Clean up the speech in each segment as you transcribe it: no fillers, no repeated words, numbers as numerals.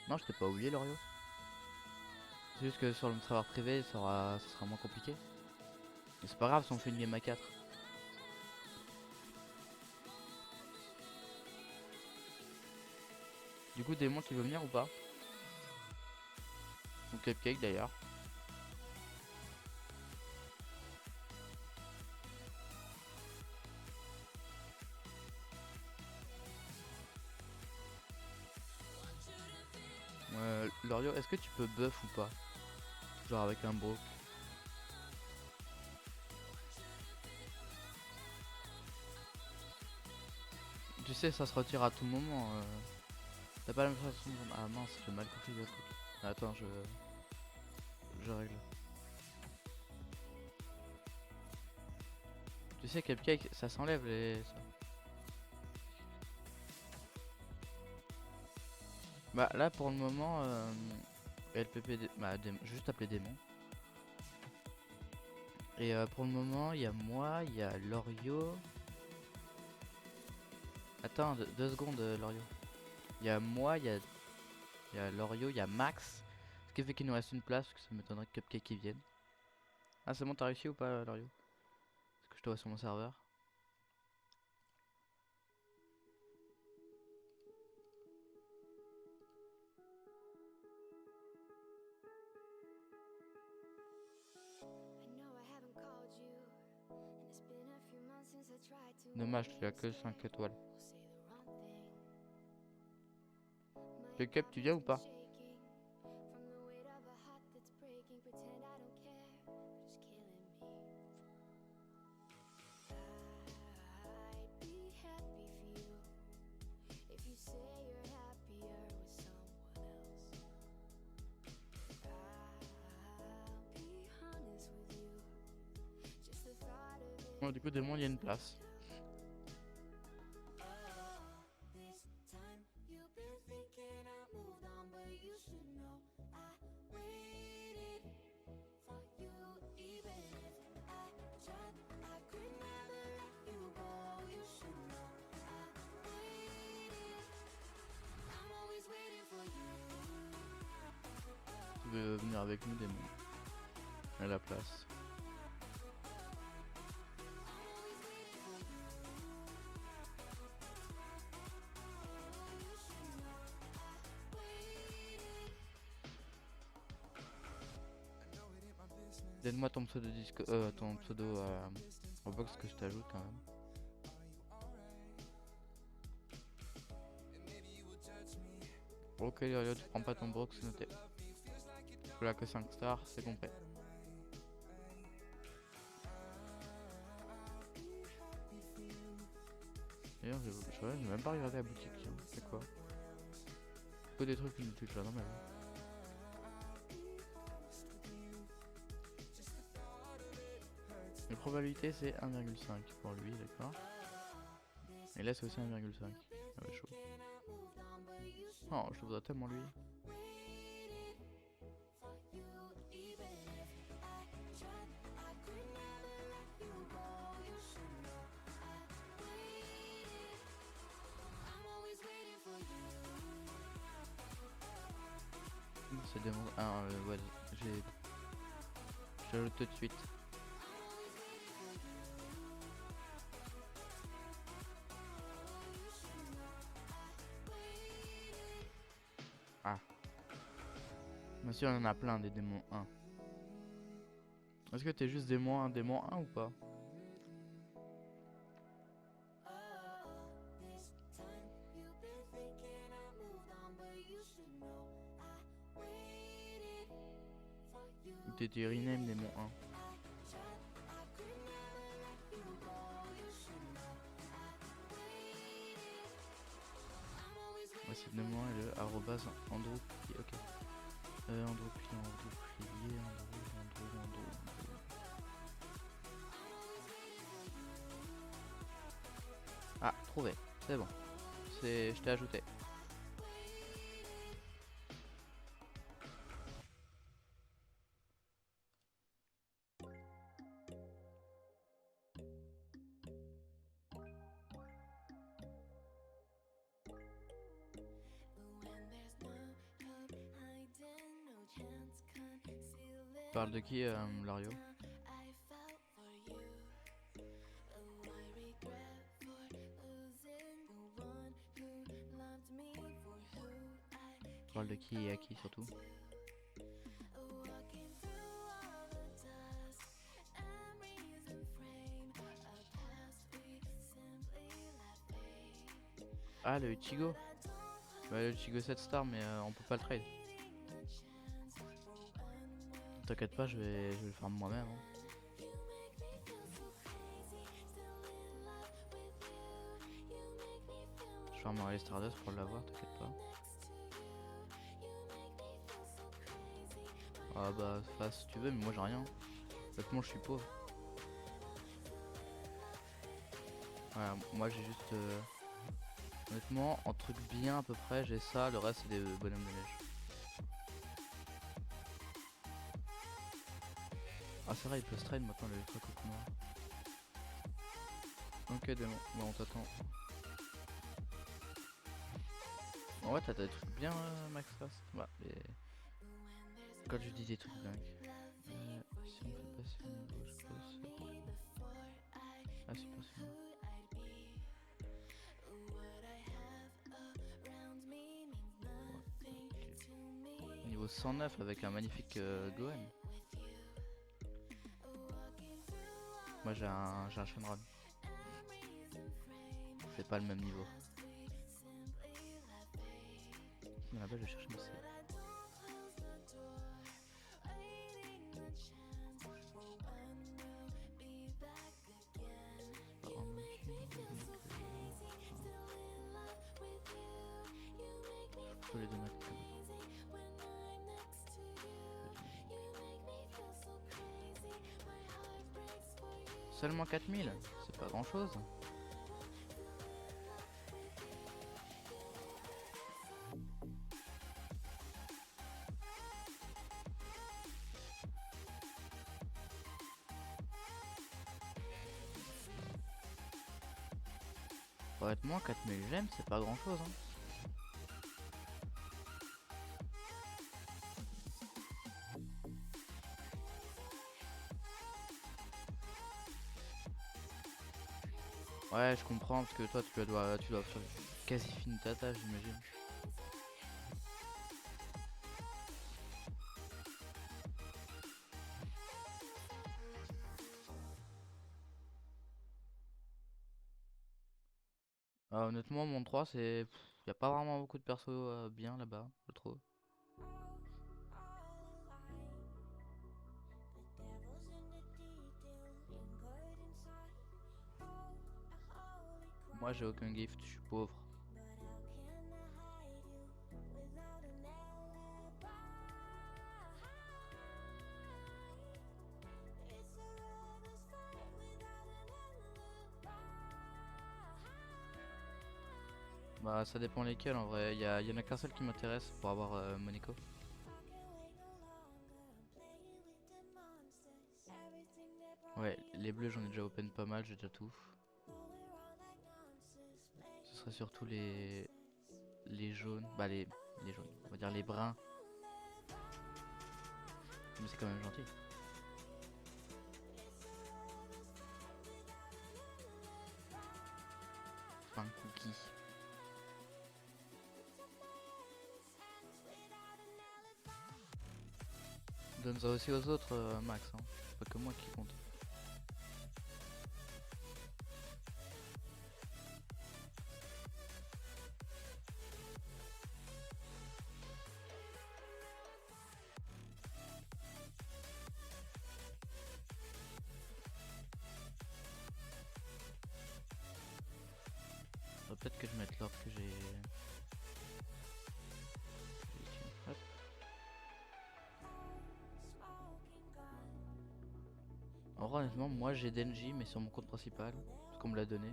Non, je t'ai pas oublié, Loriot. C'est juste que sur le serveur privé, ça sera moins compliqué. Mais c'est pas grave si on fait une game à 4. Du coup, Démon qui veut venir ou pas? Ou Cupcake d'ailleurs. Lorio, est-ce que tu peux buff ou pas? Genre avec un broke. Tu sais, ça se retire à tout moment. T'as pas la même façon de... Ah mince, j'ai mal configuré le truc. Attends, je règle. Tu sais, Cupcake, ça s'enlève les... ça. Bah là, pour le moment, LPP... Bah, juste appeler démon. Et pour le moment, il y a moi, il y a Lorio. Attends, 2 secondes, Lorio. Il y a moi, il y a Lorio, il y a Max. Ce qui fait qu'il nous reste une place, parce que ça m'étonnerait que Cupcake qui vienne. Ah, c'est bon, t'as réussi ou pas, Lorio? Parce que je te vois sur mon serveur. Dommage, tu as que 5 étoiles. Le Cup, tu viens ou pas? Bon, du coup, Démon, il y a une place. Tu veux venir avec nous, Démon? À la place. Donne-moi ton pseudo disco, ton pseudo Roblox que je t'ajoute quand même. Ok, Lorio, tu prends pas ton brox, c'est noté. Voilà que 5 stars, c'est compris. D'ailleurs, j'ai même pas regardé la boutique, tiens, c'est quoi? Que des trucs inutiles là dans ma vie. Les probabilités c'est 1,5 pour lui, d'accord. Et là c'est aussi 1,5. Ah ouais, chaud. Oh, je voudrais tellement lui. C'est des... Ah, ouais, j'ai... J'ajoute tout de suite. Ah. Bien sûr, il y en a plein des démons 1. Est-ce que t'es juste démon 1 ou pas? Ou t'es rename démon 1? Voici le démon 1 et le arrobase Andrew. Ok. Andrew. Ah, trouvé. C'est bon. Je t'ai ajouté. parles de qui, Lario? Tu parles de qui et à qui surtout? Ah, le Ichigo. Bah, le Ichigo 7 star, mais on peut pas le trade. T'inquiète pas, je vais le farm moi-même, hein. Je farmerai les Stardust pour l'avoir, t'inquiète pas. Ah bah, fais si tu veux, mais moi j'ai rien. Honnêtement, je suis pauvre. Voilà, moi j'ai juste... honnêtement, en truc bien à peu près, j'ai ça, le reste c'est des bonhommes de neige. Ah c'est vrai, il peut se trade maintenant le ultra coco noir. Ok démon, bon on t'attend. En vrai t'as des trucs bien Max Fast. Bah mais... Quand je dis des trucs dingues. Si on fait passer le niveau, je pense... Ah c'est possible. Okay. Niveau 109 avec un magnifique Gohan. Moi j'ai un Shenron. C'est pas le même niveau. Là-bas je cherche une C. Faut les deux mettre. Seulement 4000, c'est pas grand chose. Honnêtement 4000 gemmes c'est pas grand chose hein. Ouais je comprends parce que toi tu dois faire quasi fini ta tâche j'imagine. Honnêtement mon 3 c'est... Y a pas vraiment beaucoup de persos bien là-bas je trouve. Moi j'ai aucun gift, je suis pauvre. Bah ça dépend lesquels en vrai, y en a qu'un seul qui m'intéresse pour avoir Monaco. Ouais, les bleus j'en ai déjà open pas mal, j'ai déjà tout. Ce serait surtout les jaunes, bah les jaunes, on va dire les bruns. Mais c'est quand même gentil. Pain cookie. Donne ça aussi aux autres Max, hein. C'est pas que moi qui compte. Peut-être que je mette l'ordre que j'ai. Hop. En vrai, honnêtement, moi j'ai Denji, mais sur mon compte principal, parce qu'on me l'a donné.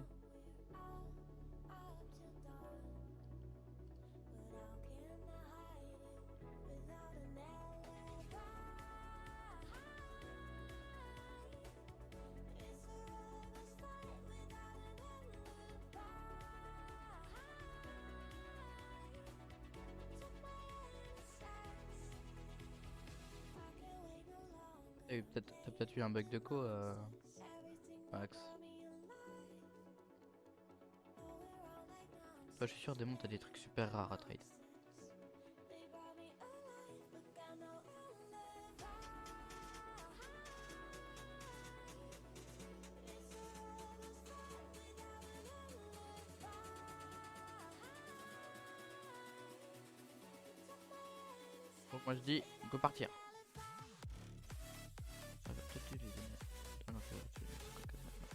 T'as peut-être eu un bug de co, Max. Toi, je suis sûr, Démon, t'as des trucs super rares à trade. Donc moi je dis, on peut partir. Ah, bah, peut-être tu les donnes. Ah non, c'est vrai, tu les donnes sur Coca maintenant.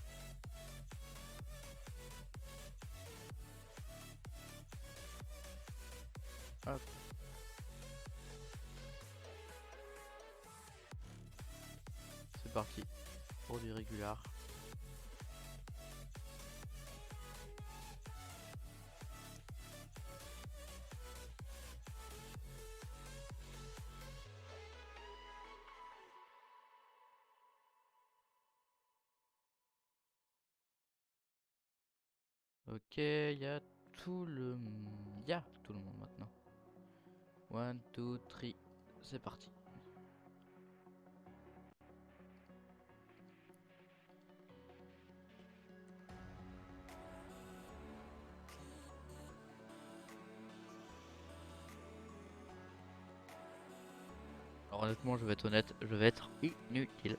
Hop. C'est parti pour du régular. Ok, il y a tout le... Il y a tout le monde maintenant. 1, 2, 3, c'est parti. Alors honnêtement, je vais être honnête, je vais être inutile.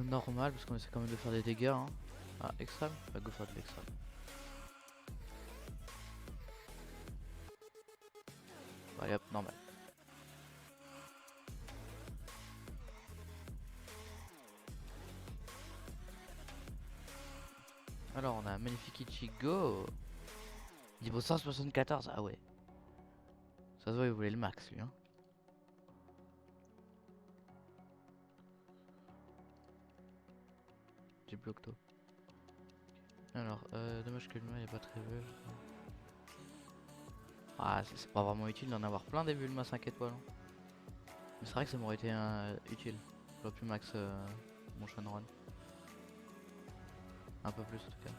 Normal, parce qu'on essaie quand même de faire des dégâts. Hein. Ah, extrême? Bah, go faire de l'extrême. Allez hop, normal. Alors, on a un magnifique Ichigo. Niveau 174, ah ouais. Ça se voit, il voulait le max, lui. Hein. J'ai bloqué toi. Alors, dommage que le mien est pas très vu. Ah, c'est pas vraiment utile d'en avoir plein des Bulma 5 étoiles. Hein. Mais c'est vrai que ça m'aurait été utile. J'aurais pu max mon Shenron. Un peu plus en tout cas.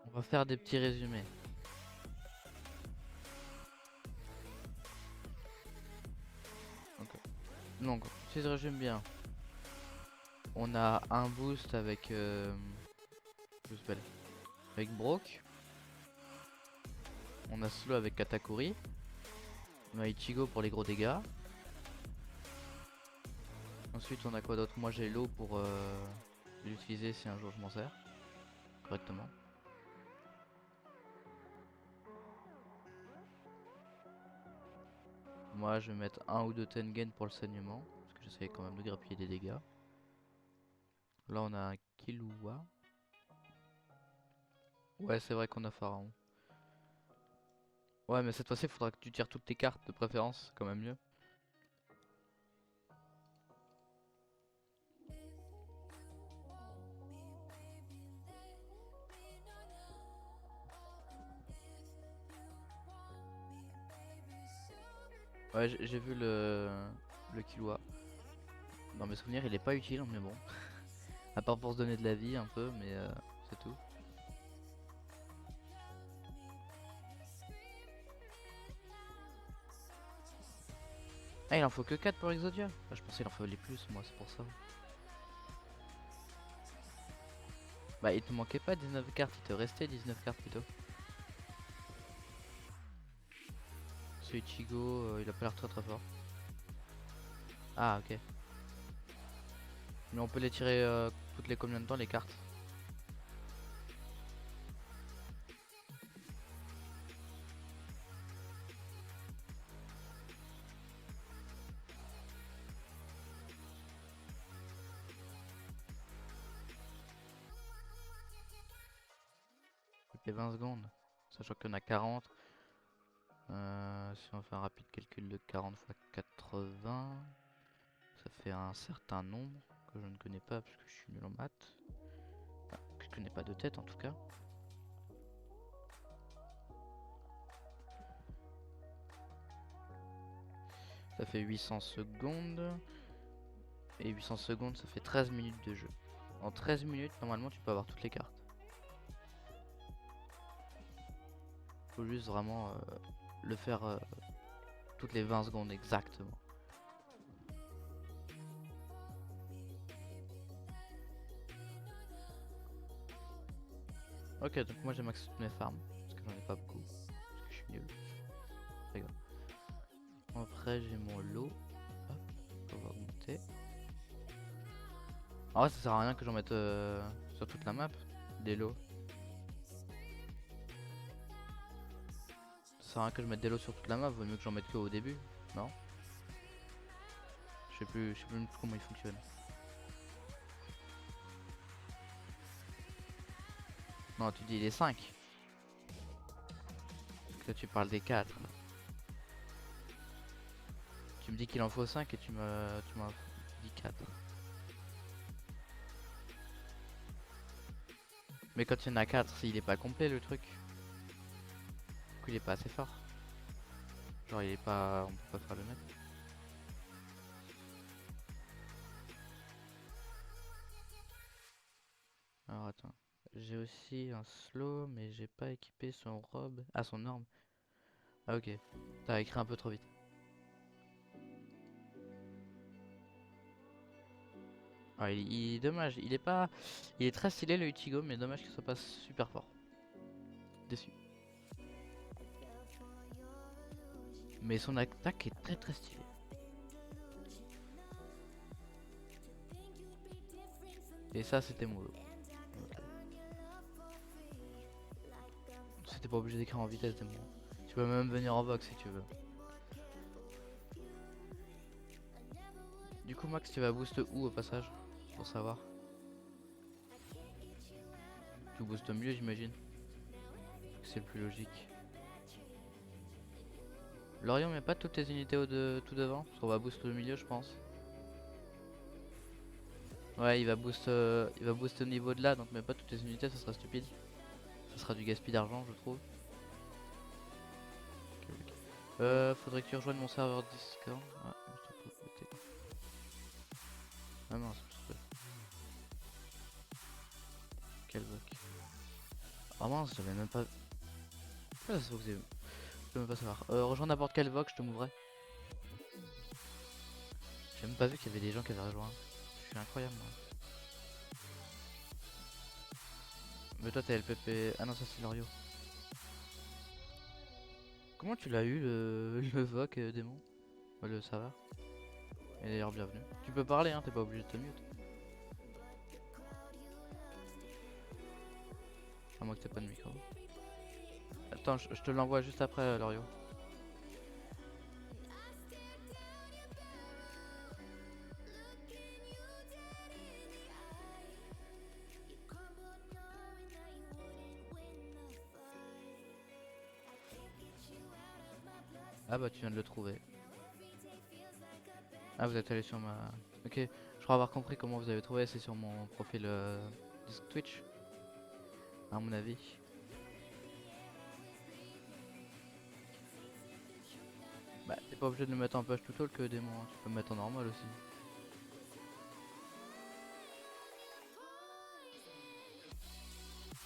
On va faire des petits résumés. Donc, si je résume bien, on a un boost avec avec Brock. On a slow avec Katakuri. On a Ichigo pour les gros dégâts. Ensuite on a quoi d'autre? Moi j'ai l'eau pour l'utiliser si un jour je m'en sers correctement. Moi je vais mettre un ou deux Tengen pour le saignement. Parce que j'essaie quand même de grappiller des dégâts. Là on a un Killua. Ouais c'est vrai qu'on a Pharaon. Ouais mais cette fois-ci il faudra que tu tires toutes tes cartes de préférence, c'est quand même mieux. Ouais j'ai vu le Killua. Dans mes souvenirs il est pas utile mais bon. À part pour se donner de la vie un peu mais c'est tout. Ah il en faut que 4 pour Exodia. Ah, je pensais il en fallait plus moi c'est pour ça. Bah il te manquait pas 19 cartes, il te restait 19 cartes plutôt. Ce Ichigo il a pas l'air très très fort. Ah ok. Mais on peut les tirer toutes les combien de temps les cartes? les 20 secondes. Sachant qu'il y en a 40. Si on fait un rapide calcul de 40 fois 80, ça fait un certain nombre que je ne connais pas parce que je suis nul en maths. Enfin, que je connais pas de tête en tout cas. Ça fait 800 secondes. Et 800 secondes, ça fait 13 minutes de jeu. En 13 minutes, normalement, tu peux avoir toutes les cartes. Faut juste vraiment le faire toutes les 20 secondes exactement. Ok, donc moi j'ai max toutes mes farms. Parce que j'en ai pas beaucoup. Parce que je suis nul. Je rigole. Après, j'ai mon lot. Hop, on va augmenter. En vrai, ça sert à rien que j'en mette sur toute la map. Des lots. Ça sert à rien que je mette des lots sur toute la map. Vaut mieux que j'en mette que au début. Non? Je sais plus même plus comment il fonctionne. Non, tu dis les 5. Parce que là, tu parles des 4. Tu me dis qu'il en faut 5 et tu m'as dit 4. Mais quand il y en a 4, il est pas complet le truc. Du coup, il est pas assez fort. Genre, il est pas. On peut pas faire le mettre. Alors, attends. J'ai aussi un slow, mais j'ai pas équipé son robe. Ah, son norme. Ah, ok. T'as écrit un peu trop vite. Ah, il est dommage. Il est pas. Il est très stylé le Ichigo, mais dommage qu'il soit pas super fort. Déçu. Mais son attaque est très très stylée. Et ça, c'était mon lot. Ok. C'était pas obligé d'écrire en vitesse, des mots. Tu peux même venir en vox si tu veux. Du coup, Max, tu vas boost où au passage? Pour savoir. Tu boostes au milieu, j'imagine. C'est le plus logique. Lorient met pas toutes tes unités tout devant, parce qu'on va boost au milieu, je pense. Ouais, il va boost au niveau de là, donc mais pas toutes tes unités, ça sera stupide. Ça sera du gaspillage d'argent, je trouve. Ok, ok. Faudrait que tu rejoignes mon serveur Discord. Ouais, juste à côté. Ah mince, quel bug. Ah mince, j'avais même pas. Ah, ça se voit que je peux même pas savoir. Rejoins n'importe quel vox, je te mouvrai. J'ai même pas vu qu'il y avait des gens qui avaient rejoint. Je suis incroyable moi. Mais toi t'es LPP. Ah non, ça c'est Lorio. Comment tu l'as eu le voc démon? Le serveur. Et d'ailleurs bienvenue. Tu peux parler hein, t'es pas obligé de te mute. À moins que t'aies pas de micro. Attends, je te l'envoie juste après Lorio. Ah bah tu viens de le trouver. Ah vous êtes allé sur ma... Ok, je crois avoir compris comment vous avez trouvé, c'est sur mon profil Twitch. À mon avis. Bah t'es pas obligé de le mettre en page tout talk que démon, hein. Tu peux le mettre en normal aussi.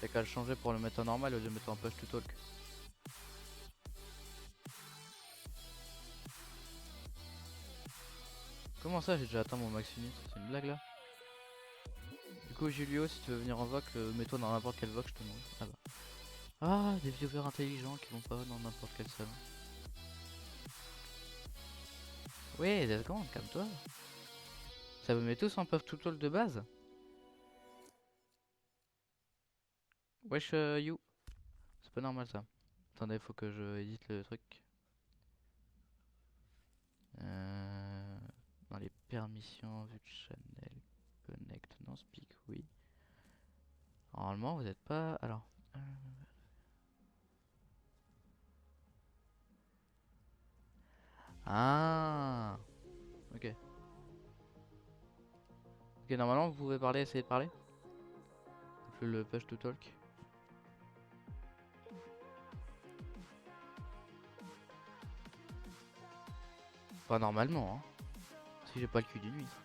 T'as qu'à le changer pour le mettre en normal au lieu de le mettre en page to talk. Comment ça j'ai déjà atteint mon max unit? C'est une blague là? Du coup Julio, si tu veux venir en voc, mets-toi dans n'importe quel voc, je te montre. Ah bah. Ah, des viewers intelligents qui vont pas dans n'importe quel salon. Ouais, des secondes, calme-toi. Ça vous met tous en puff tout talk de base? Wesh you. C'est pas normal ça. Attendez, faut que je édite le truc. Euh, Dans les permissions, vue de channel, connect, non speak, oui. Normalement vous êtes pas... Alors... Ah. Ok. Ok, normalement vous pouvez parler, essayer de parler. Le push to talk. Pas normalement, hein. Si j'ai pas le cul d'une huître.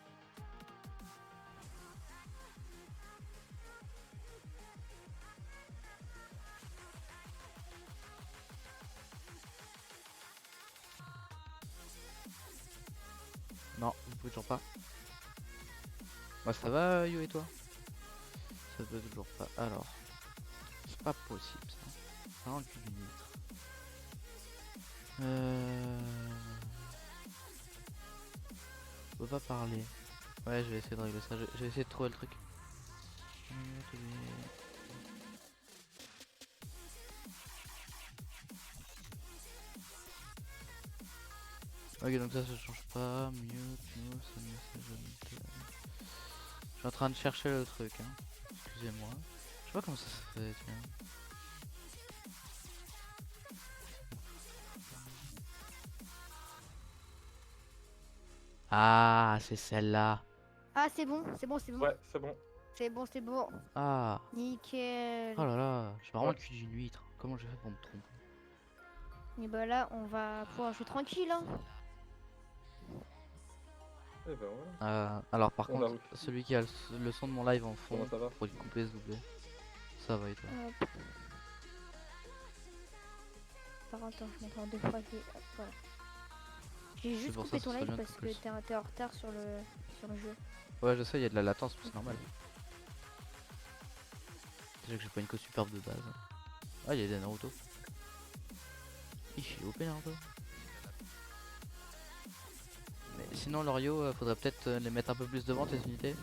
Non, vous pouvez toujours pas. Bah ça va Yo et toi? Ça peut toujours pas. Alors. C'est pas possible ça. Ça rend le cul d'une huître. Je peux pas parler. Ouais je vais essayer de régler ça. Je vais essayer de trouver le truc. Ok donc ça change pas. Mute, ça message. Je suis en train de chercher le truc hein. Excusez-moi. Je sais pas comment ça se fait tiens. Ah c'est celle-là. Ah, c'est bon, c'est bon, c'est bon. Ouais, c'est bon. C'est bon, c'est bon. Ah. Nickel. Oh là là. J'ai vraiment Ouais. le cul d'une huître. Comment j'ai fait pour me tromper? Et bah là, on va pouvoir jouer tranquille. Hein. Et ben voilà. Alors par On a contre, réussi. celui qui a le son de mon live en fond, Comment ça va? pour le couper s'il vous plaît. Ça va et toi? Hop. Par contre, attends, je m'entends deux fois. Hop, voilà. J'ai juste pour ça, coupé ce ton serait live bien de parce couper que le t'es en retard sur le jeu. Ouais je sais, il y a de la latence, mais c'est normal. Déjà que j'ai pas une co superbe de base. Ah il y a des Naruto. Il est OP Naruto. Mais sinon Lorio, faudrait peut-être les mettre un peu plus devant tes unités.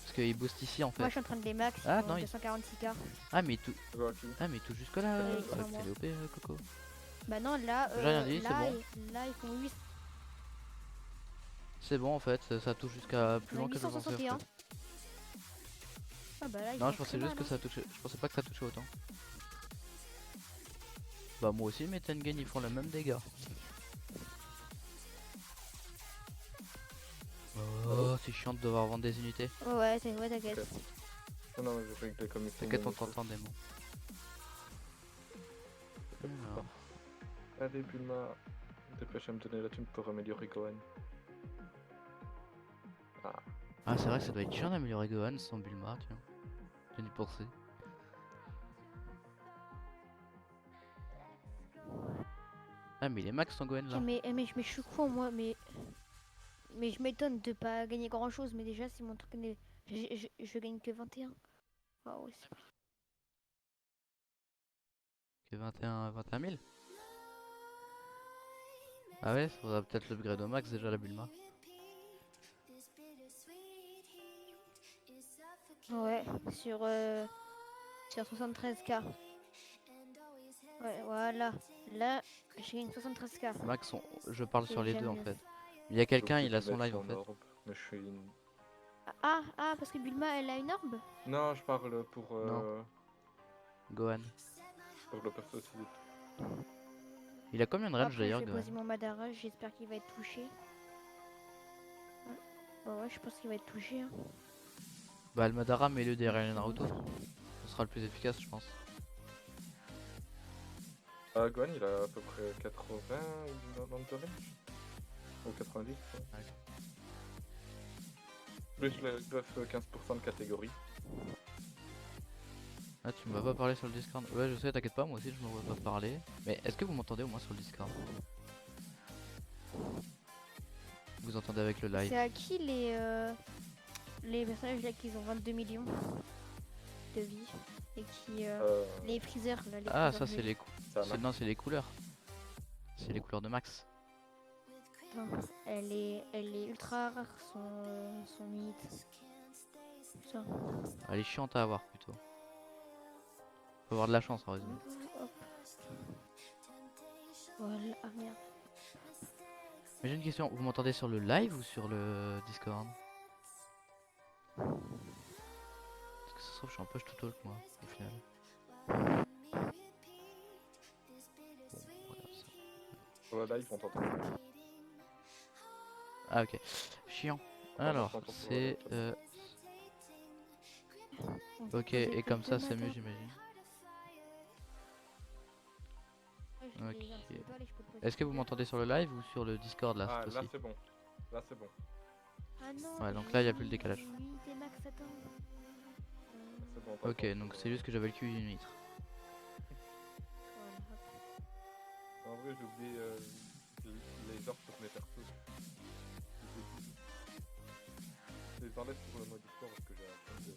Parce qu'ils boostent ici en Moi, je fait. suis en train de les max. Ah, Ils font non, 246k. Ah mais tout. Je vois qui. Ah mais tout jusque là. Ouais, Ouais, sans moi. t'es OP Coco. Bah non, là, J'ai rien dit, c'est là, bon. là, ils font 8, C'est bon en fait, ça touche jusqu'à plus on a loin que je pensais en 861. fait. Ah bah là, ils Non font je pensais très juste mal, que hein. ça touchait. Je pensais pas que ça touchait autant. Bah moi aussi mes Tengen ils font le même dégâts. Oh c'est chiant de devoir vendre des unités. Ouais, ouais, t'inquiète. Ok. Non, non, je réglé comme il faut. T'inquiète on mon t'entend démon. truc. Alors. Allez, Bulma. Dépêche à me donner la thune pour améliorer Gohan. Ah. Ah c'est vrai que ça doit être chiant d'améliorer Gohan sans Bulma tiens. J'ai dû penser. Ah mais il est max ton Gohan là. Mais je suis con, moi, mais je m'étonne de pas gagner grand chose. Mais déjà, c'est mon truc. Je gagne que 21. Ah ouais, c'est pas. Que 21 000. Ah ouais, faudra peut-être l'upgrade au max déjà la Bulma. Ouais, sur 73k. Ouais, voilà. Là, j'ai gagné 73k. Max, je parle sur Et les j'aime deux en mieux. fait. Il y a quelqu'un, J'ai il a oublié de son mettre live en fait. orbe, mais je suis une... Parce que Bulma, elle a une orbe. Non, je parle Non, Gohan. pour le perso aussi. Il a combien de range Après, je d'ailleurs vais Gohan? poser mon Madara. J'espère qu'il va être touché. Ouais. Bah ouais, je pense qu'il va être touché. Hein. Bah le Madara mets-le derrière les Naruto. Ce sera le plus efficace je pense. Gohan, il a à peu près 80 ou dans le range. Ou 90, ouais. Ouais. Plus le buff 15% de catégorie. Ah tu me vas pas parler sur le Discord? Ouais je sais, t'inquiète pas, moi aussi je me vois pas parler. Mais est-ce que vous m'entendez au moins sur le Discord? Vous entendez avec le live? C'est à qui les personnages là qui ont 22 millions de vie et qui les freezers là, les Ah freezers ça c'est bleus. les non c'est les couleurs. C'est les couleurs de Max. Non, elle est ultra rare son mythe. Ça. Elle est chiante à avoir plutôt. Faut avoir de la chance en résumé. Hop. Voilà, ah merde. Mais j'ai une question, vous m'entendez sur le live ou sur le Discord? Parce que ça se trouve je suis un peu tout talk moi au final. Bon, voilà, ça. Sur le live, on t'entend. Ah ok. Chiant. Attends, moi, je Alors, prends ton pouvoir c'est... directement. On peut Ok, poser et que comme ça deux c'est mieux Madara. j'imagine. Ouais, Ok. les infos étoiles et je peux poser Est-ce que que vous deux. m'entendez sur le live ou sur le Discord là Ah, cette là fois-ci? c'est bon. Là c'est bon. Ah non, Ouais, donc là il n'y a plus le décalage. j'ai une unité max, attends. Là, c'est bon, Ok, t'entends donc sur, c'est juste que j'avais le cul d'une huître. Voilà, hop. En vrai, j'ai oublié les ordres sur mes persos. Je les enlève pour le mode histoire parce que j'ai un peu de...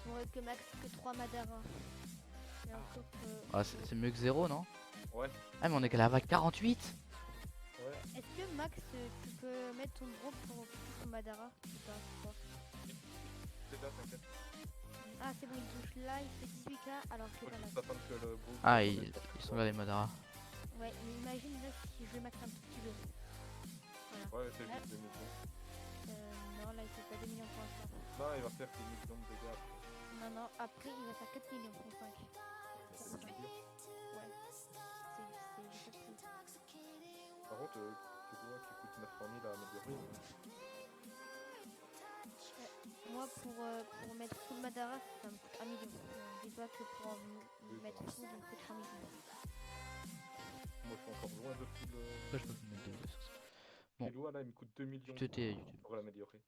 J'aurais que max que 3 Madara. Et encore Ah, c'est mieux que 0, non? Ouais, Ah, mais on est qu'à la vague 48? ouais. Est-ce que Max, tu peux mettre ton drop pour toucher ton Madara ou pas, je crois. C'est là, t'inquiète. Ah, c'est bon, il touche là, il fait 18k alors que Faut pas là. juste attendre que le groupe Ah, revienne ils pour sont pouvoir- là les Madara. Ouais, mais imagine là si je le max un tout petit peu. Voilà. Ouais, c'est Là, juste 2 millions. non, là il fait pas 2 millions pour l'instant. Non, il va faire 10 millions de dégâts après. Non, non, après il va faire 4 millions pour 5. C'est 10 millions. Ouais, j'ai pas de prix. Par contre, tu vois qui coûte 900 000 à améliorer. Moi, pour mettre full Madara, ça me coûte 1 million. Dis-toi que pour Oui, mettre bon. full, il me coûte 3 millions. Moi, je suis encore loin de tout le... Pourquoi je peux pas mettre de sur ça? Bon. Et Loi, là, il me coûte 2 millions Tu t'étais YouTube. pour l'améliorer.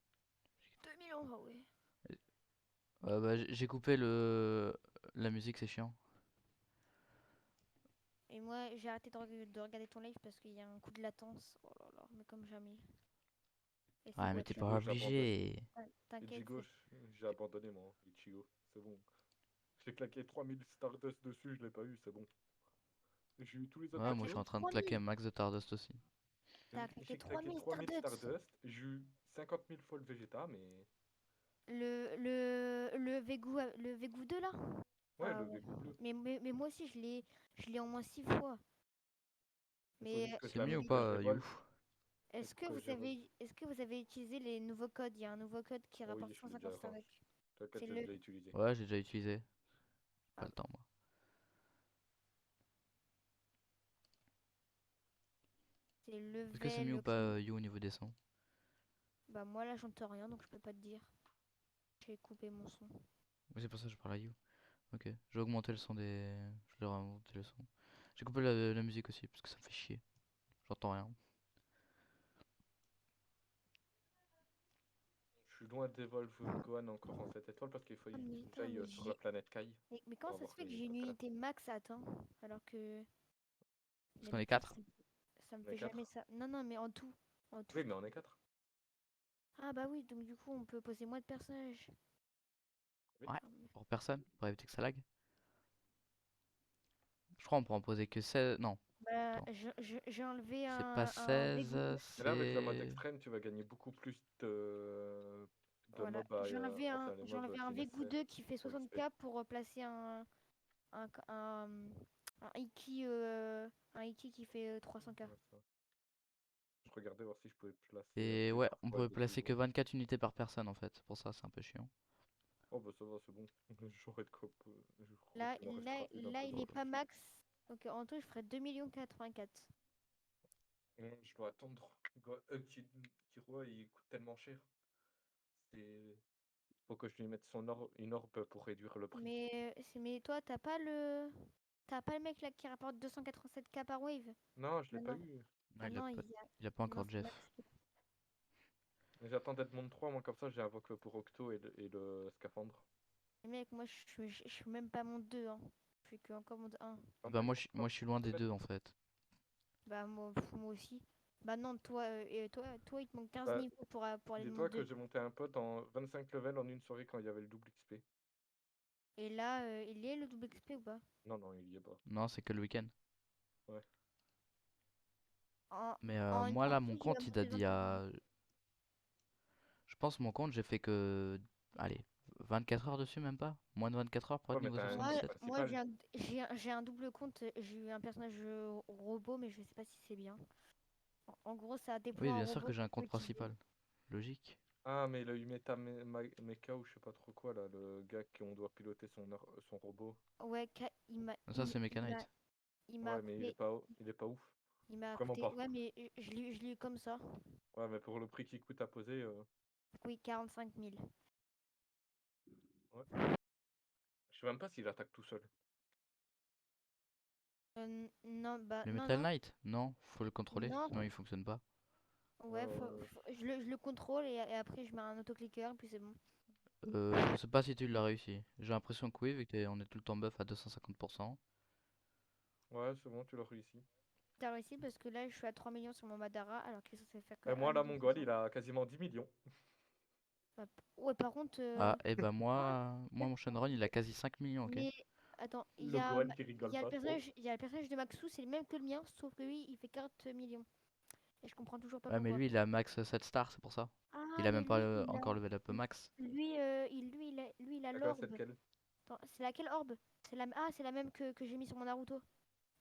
2 millions, ah ouais. Bah, j'ai coupé la musique, c'est chiant. Et moi, j'ai arrêté de regarder ton live parce qu'il y a un coup de latence. Oh là là, mais comme jamais. Et c'est Ouais, mais what t'es ça. pas Ichigo, j'abandonne. obligé. T'inquiète. Ichigo, j'ai abandonné, moi. Ichigo, c'est bon. J'ai claqué 3000 Stardust dessus, je l'ai pas eu, c'est bon. J'ai eu tous les autres Ouais, moi je suis en persos. train de claquer un max de Tardost aussi. T'as claqué J'ai claqué 3000 3000 Stardust. Stardust, j'ai eu 50 000 fois le Vegeta, mais... Le Vegu 2 là. Ouais, Ah le ouais. Vegu bleu. Mais moi aussi, je l'ai en moins 6 fois. Il faut juste Mais que je C'est mieux ou que je pas, You? l'évolve. est-ce que Que j'évolve. est-ce que vous avez utilisé les nouveaux codes? Il y a un nouveau code qui Oui, rapporte je l'ai déjà... 150 Enfin, Starbucks. t'inquiète, C'est j'ai le. déjà utilisé. Ouais, j'ai déjà utilisé. Pas Ah, le temps, moi. c'est Est-ce que c'est mieux ou level. pas, You, au niveau des sons? Bah, moi là, j'entends rien donc je peux pas te dire. J'ai coupé mon son. Oui, c'est pour ça que je parle à You. Ok, je vais augmenter le son des... Je vais augmenter le son. J'ai coupé la musique aussi, parce que ça me fait chier. J'entends rien. Je suis loin d'Evolve Gohan encore en 7 étoiles parce qu'il faut Ah, que mais attends, j'aille mais sur la planète Kai Mais pour comment ça avoir se fait que les j'ai une upgrades. unité max à temps alors que Parce qu'on est d'habitude 4. ça me On est fait jamais 4. ça. Non, non, mais en tout. En tout. Oui, mais on est 4. Ah bah oui, donc du coup on peut poser moins de personnages. Oui. Ouais, Ah, mais- pour personne, pour éviter que ça lag. Je crois on peut en poser que 16. Non, Bah, attends. j'ai enlevé C'est pas un 16, Vegu 2. Mais là, avec le mode c'est... extrême, tu vas gagner beaucoup plus de Voilà, mobs à, enfin, les j'ai mobs enlevé un qui Vegu naissaient 2 qui fait pour 60k l'XP. pour replacer un, un, un Iki qui fait 300k. Ouais, ça. Je regardais voir si je pouvais placer Et plusieurs ouais, on fois pouvait des placer que pigeons. 24 unités par personne en fait. Pour ça, c'est un peu chiant. Oh bah ça va, c'est bon. J'aurais de quoi. Je crois Là, qu'il m'en restera une un peu il dans est le pas coffre. max. Donc en tout, je ferais 2 84. Je dois attendre. Kiro, il coûte tellement cher. C'est... Faut que je lui mette une orbe pour réduire le prix. Mais toi, t'as pas le mec là qui rapporte 287k par wave? Non, je l'ai Ah pas non, eu. ah non, Il a pas non, encore c'est Jeff. max. Mais j'attends d'être monde 3, moi comme ça j'invoque le pour Octo et le scaphandre. Mec, moi je suis même pas monde 2, hein. Je suis que encore monde 1. Quand Bah t'es moi, monde 3, moi je suis loin des deux en fait. Bah moi aussi. Bah non, toi il te manque 15 bah, niveaux pour aller de dis-toi monde que 2. j'ai monté un pote en 25 levels en une soirée quand il y avait le double XP. Et là, il est le double XP ou pas? Non, non, il y est pas. Non, c'est que le week-end. Ouais. En, Mais moi en là, plus, mon il va compte il monter date dans d'il y a... Je pense mon compte j'ai fait que... Allez, 24 heures dessus même pas. Moins de 24 heures pour Ouais, être mais niveau t'as un Moi, ennemi 77. moi principal. j'ai un double compte. J'ai eu un personnage robot, mais je sais pas si c'est bien. En gros, ça Oui, déploie un bien sûr robot que j'ai un que tu peux compte utiliser. principal. Logique. Ah, mais il a eu Mecha ou je sais pas trop quoi là, le gars qu'on doit piloter son robot. Ouais, Ça c'est il m'a Mechanite. il m'a Ouais, mais coupé, il est pas ouf. Il m'a Comment coûté. pas? Ouais, mais je l'ai eu comme ça. Ouais, mais pour le prix qu'il coûte à poser, Oui, 45 000. ouais. Je sais même pas s'il attaque tout seul. Non, bah, Le non, Metal non. Knight? Non, faut le contrôler, Non. sinon il fonctionne pas. Ouais, Ouais. je le contrôle et après je mets un autoclicker, puis c'est bon. Je sais pas si tu l'as réussi. J'ai l'impression que oui, vu on est tout le temps buff à 250%. Ouais, c'est bon, tu l'as réussi. T'as réussi parce que là je suis à 3 millions sur mon Madara alors qu'il est censé faire que Et 1 moi, là, million mon goal, 500. il a quasiment 10 millions. Ouais, par contre. Ah, et bah Ah, moi mon Shenron il a quasi 5 millions, ok? mais attends, Le goal qui rigole pas trop. il y a le personnage de Maxou, c'est le même que le mien, sauf que lui il fait 40 millions. Et je comprends toujours pas Ouais, mais pourquoi. lui il a max 7 stars, c'est pour ça. Il Ah, a mais même pas lui il a. encore level up max. Lui il a D'accord, c'est l'orbe. lequel? Attends, c'est laquelle orbe? C'est la même que j'ai mis sur mon Naruto.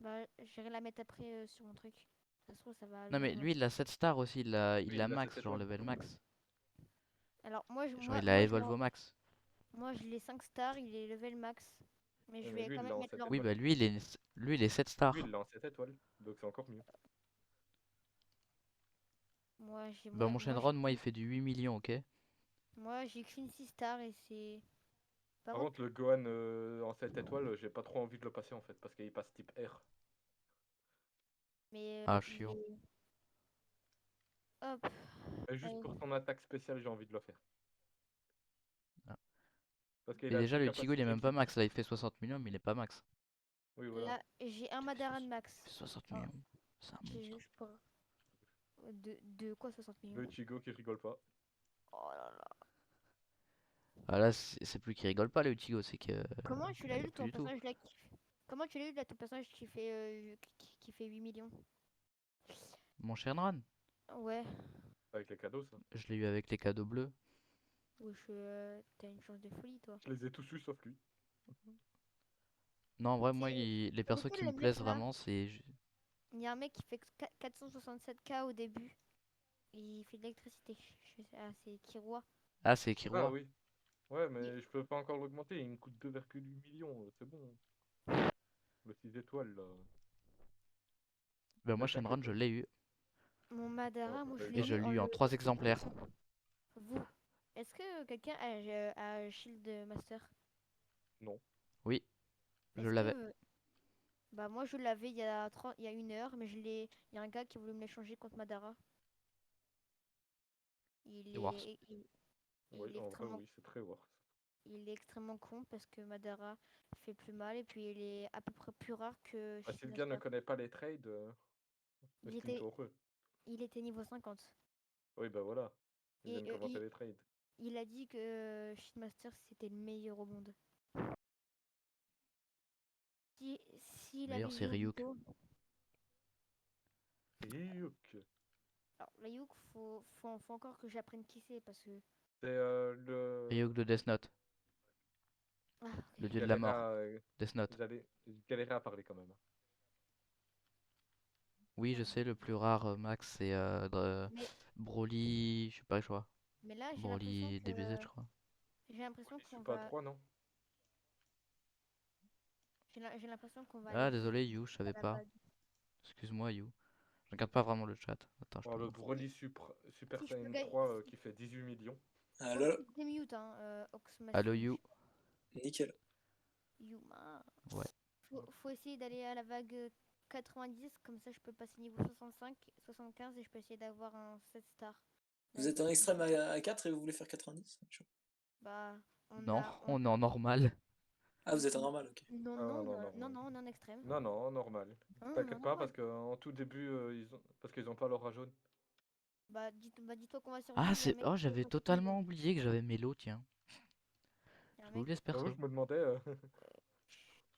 Bah, j'irai la mettre après sur mon truc. Ça se trouve, ça va Non lui mais rendre. lui il a 7 stars aussi, il Oui, a il a 7 max, genre étoiles. level max. Alors, Genre il a evolve au max. moi, je l'ai 5 stars, il est level max. Mais je Mais vais lui, quand il l'a même en mettre 7 l'orbe. Oui, étoiles. bah lui il est 7 Lui, stars. il l'a en 7 étoiles. Donc c'est encore mieux. Moi, j'ai Bah moi, mon moi, j'ai Shenron, moi il fait du 8 millions, ok? moi, j'ai qu'une 6 stars et c'est. Par Par contre, contre, le Gohan en 7 étoiles, j'ai pas trop envie de le passer en fait. Parce qu'il passe type R. mais Ah, il chiant. est. Hop. Et juste euh, pour son attaque spéciale, j'ai envie de le faire. Ah. Parce qu'il Et a déjà 10 le Ichigo il est capacités même pas qui. max, là il fait 60 millions mais il est pas max. Oui, voilà. Là, j'ai un Il fait Madara de max. 60 Ah, millions, c'est un j'ai monstre. juste pour. De quoi 60 Le millions? Ichigo qui rigole pas. Oh là là. Ah là c'est plus qu'il rigole pas le Ichigo, c'est que Comment tu l'as eu plus ton du tout. personnage là Comment tu l'as eu là ton personnage qui fait 8 millions? Mon Shenron, Ouais. Avec les cadeaux, ça. je l'ai eu avec les cadeaux bleus. Wesh, t'as une chance de folie toi. Je les ai tous eus sauf lui. Non en vrai moi C'est les c'est persos qui lequel me le mec plaisent là? vraiment c'est... Il y a un mec qui fait 467K au début. Il fait de l'électricité. Ah, c'est Kiroi. Ah c'est Ah Killua. oui. Ouais, Il- mais je peux pas encore l'augmenter. Il me coûte 2,8 millions. C'est bon. Le 6 étoiles, là. Bah moi Mais Shenron t'inquiète. je l'ai eu. Mon Ouais, Madara, moi bah, je Et l'ai étoile. je eu l'ai en eu en le. 3 exemplaires. Vous. Est-ce que quelqu'un a Shield Master? Oui, je Est-ce que. l'avais. Bah moi je l'avais il y a 1 heure, mais il y a un gars qui voulait me l'échanger contre Madara. Il Et Wars. est, il, Oui, il est en vrai, extrêmement, oui, c'est très worth. il est extrêmement con parce que Madara fait plus mal et puis il est à peu près plus rare que Ah, si le gars ne Shieldmaster. connaît pas les trades, Il estime était, toi heureux. il était niveau 50. Oui, bah voilà. Il vient Et de commencer les trades. il a dit que Shieldmaster c'était le meilleur au monde. S'il Meilleur avait c'est vu Ryuk. Obito, Ryuk. alors Ryuk, faut encore que j'apprenne qui c'est parce que. C'est Ryuk de Death Note, Ah, le ok. dieu de la mort. Galera, Death Note. j'ai galéré à parler quand même. Oui je sais, le plus rare max c'est Mais, Broly, je sais pas je crois. mais là Broly DBZ je crois. j'ai l'impression Broly qu'on Super va 3, non? j'ai l'impression qu'on va aller Ah vite désolé You, je à savais la pas. base. Excuse-moi You. Je regarde pas vraiment le chat. Attends, je Oh, te le montre. Broly Super Si je peux Saiyan gagner. 3 qui fait 18 millions. Moi, Alors, je mute, hein, Allo Oxmasu. You. nickel. Yuma. Ouais. Faut essayer d'aller à la vague 90, comme ça je peux passer niveau 65, 75 et je peux essayer d'avoir un 7 star. Vous êtes en extrême à 4 et vous voulez faire 90? Chaud. Bah, on Non, a. on est en normal. Ah, vous êtes en normal, ok. Non, Ah non, non, non, non, normal. non, on est en extrême. Non, non, normal. Non, non, T'inquiète pas normal. parce qu'en tout début, parce qu'ils ont pas l'aura jaune. Dis-toi qu'on va sur Ah View, il y a un c'est... mec Oh qui veut j'avais passer niveau. totalement oublié que j'avais Mélo, tiens. Il y a un J'avais mec. oublié ce J'avoue, perso. je me demandais,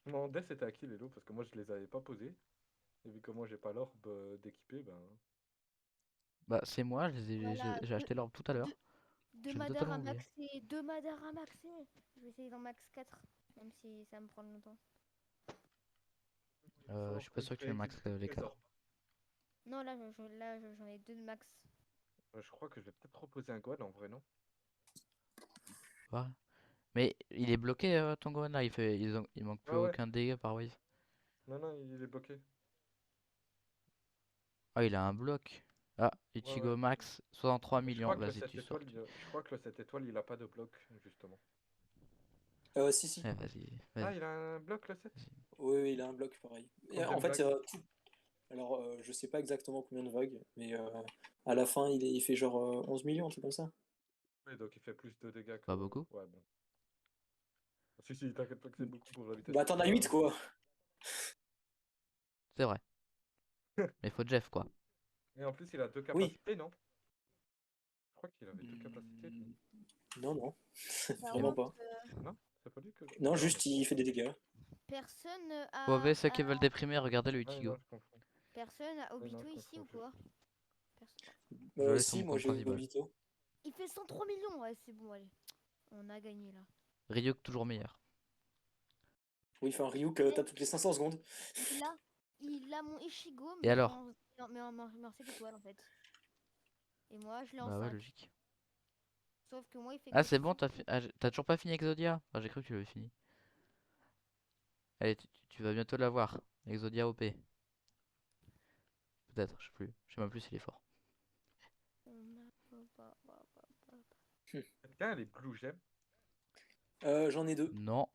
je me demandais c'était à qui les lots parce que moi je les avais pas posés. Et vu que moi j'ai pas l'orbe d'équiper, ben. Bah c'est moi, Voilà, j'ai acheté l'orbe tout à deux, l'heure. deux J'avais Madara totalement oublié. maxé, 2 Madara maxé. Je vais essayer dans max 4, même si ça va me prendre longtemps. Il faut Je suis pas encore une sûr que tu fois le max équilibre les les 4. orbes. Non, j'en ai 2 de max. Je crois que je vais peut-être reposer un Gohan en vrai, non? Ouais. Mais il est bloqué ton Gohan là, il manque plus Ah ouais, aucun dégât par wave. non, non, il est bloqué. Ah, il a un bloc. Ah, Ouais, Ichigo ouais. Max, 63 Mais je millions. crois que le Vas-y, 7 tu étoiles, sors. je crois que le 7 étoiles, il a pas de bloc, justement. Si, si. Eh, vas-y, Ah, vas-y, il a un bloc, le 7? vas-y. Oui, oui, il a un bloc pareil. Et Combien en de fait, vagues? alors je sais pas exactement combien de vagues, mais à la fin, il fait genre 11 millions, un truc comme ça. Oui, donc il fait plus de dégâts que... Pas beaucoup. Ouais, bon. Si, si, t'inquiète pas que c'est beaucoup pour la vitesse Bah, qu'il t'en as a, 8 hein. quoi. C'est vrai. Mais faut Jeff, quoi. Et en plus, il a deux Oui. capacités, non? Je crois qu'il avait deux capacités, lui. Hmm, Non, non, Par vraiment Non? contre, pas. Non? C'est pas lui que... Non, Non, juste il fait des dégâts. personne Mauvais, ceux qui veulent déprimer, regardez le ouais, Ichigo. non, je confonds. personne a Ouais, non, Obito je ici ou confonds. quoi? Personne. Je l'ai sur Si, mon moi compte j'ai principal. Obito. Il fait 103 millions, ouais, c'est bon, allez. On a gagné là. Ryuk, toujours meilleur. Oui, enfin Ryuk tape toutes les 500 secondes. Il a, il a mon Ichigo, Et mais alors? en 7 étoiles en fait. Et moi, je l'ai en Bah ouais, 5. logique. Sauf que moi, il fait Ah, que c'est bon, 60. t'as toujours pas fini Exodia? Ah, j'ai cru que tu l'avais fini. Allez, tu vas bientôt l'avoir. Exodia OP. Peut-être, je sais plus. Je sais même plus s'il est fort. Quelqu'un a les Blue Gems? J'en ai 2. Non,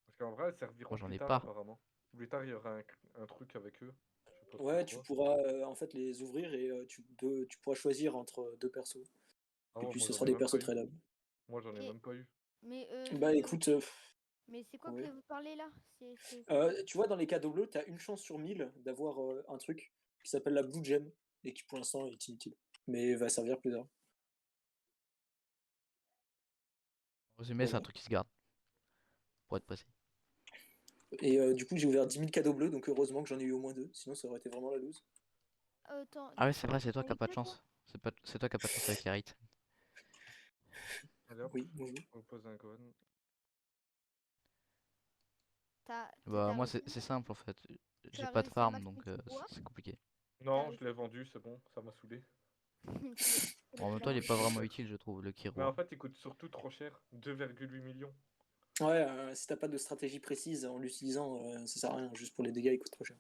Parce qu'en vrai, elles serviront moi j'en plus ai tard, pas. apparemment. Plus tard, il y aura un truc avec eux. Je sais pas trop Ouais, tu quoi. pourras en fait les ouvrir et tu pourras choisir entre deux persos. Ah Et ouais, puis moi, ce j'en sera ai des même persos pas eu. tradables. Moi, j'en ai Et, même pas eu. mais Bah écoute, mais c'est quoi que ouais. vous parlez là? C'est quoi? Tu vois, dans les cadeaux bleus, t'as une chance sur 1000 d'avoir un truc qui s'appelle la Blue Gem et qui pour l'instant est inutile. Mais va servir plus tard. En résumé, c'est un Voilà. truc qui se garde. Pour être précis. Et du coup, j'ai ouvert 10 000 cadeaux bleus, donc heureusement que j'en ai eu au moins 2, sinon ça aurait été vraiment la loose. Attends, Ah ouais, c'est vrai, c'est toi t'as qui as eu pas de deux toi? chance. C'est toi qui as pas de chance avec les rates. Allez hop, Oui, bonjour. on pose un gon. Bah, T'as moi, réussi, c'est simple en fait. tu J'ai as pas de réussi un farm max donc multi-poids? c'est compliqué. T'as Non, je réussi. l'ai vendu, c'est bon, ça m'a saoulé. Tu Bon, en même l'as temps, il est vendu. pas Trop vraiment cher. utile, je trouve, le Mais en Kirua. fait, il coûte surtout trop cher. 2,8 millions. Ouais, si t'as pas de stratégie précise en l'utilisant, ça sert à rien, juste pour les dégâts, il coûte trop cher.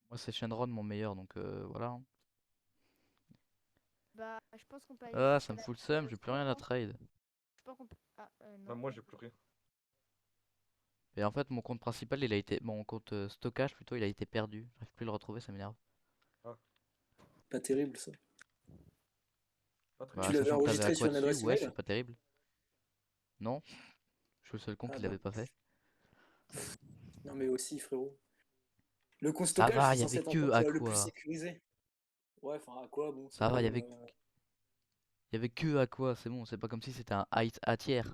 Moi, c'est Shenron mon meilleur donc voilà, hein. Bah, je pense qu'on peut aller Ah, ça jusqu'à me la fout le seum, j'ai plus rien à 60. trade. Je pense qu'on peut. Ah, Bah, non. moi, j'ai plus rien. Et en fait, mon compte principal, il a été. Mon compte stockage plutôt, il a été perdu. J'arrive plus à le retrouver, ça m'énerve. Ah, Pas terrible ça. pas très Tu Bah, bien. l'avais sachant que t'avais enregistré Aqua sur une dessus, adresse ouais, email? c'est pas terrible. Non, je suis le seul con Ah qui bah. l'avait pas fait. Non mais aussi frérot. Le compte Ça stockage, va, c'est il y censé avait être que encore le plus Aqua. sécurisé. Ouais, enfin à quoi, bon, c'est Ça quand va, même. il y avait que Aqua, c'est bon, c'est pas comme si c'était un height à tiers.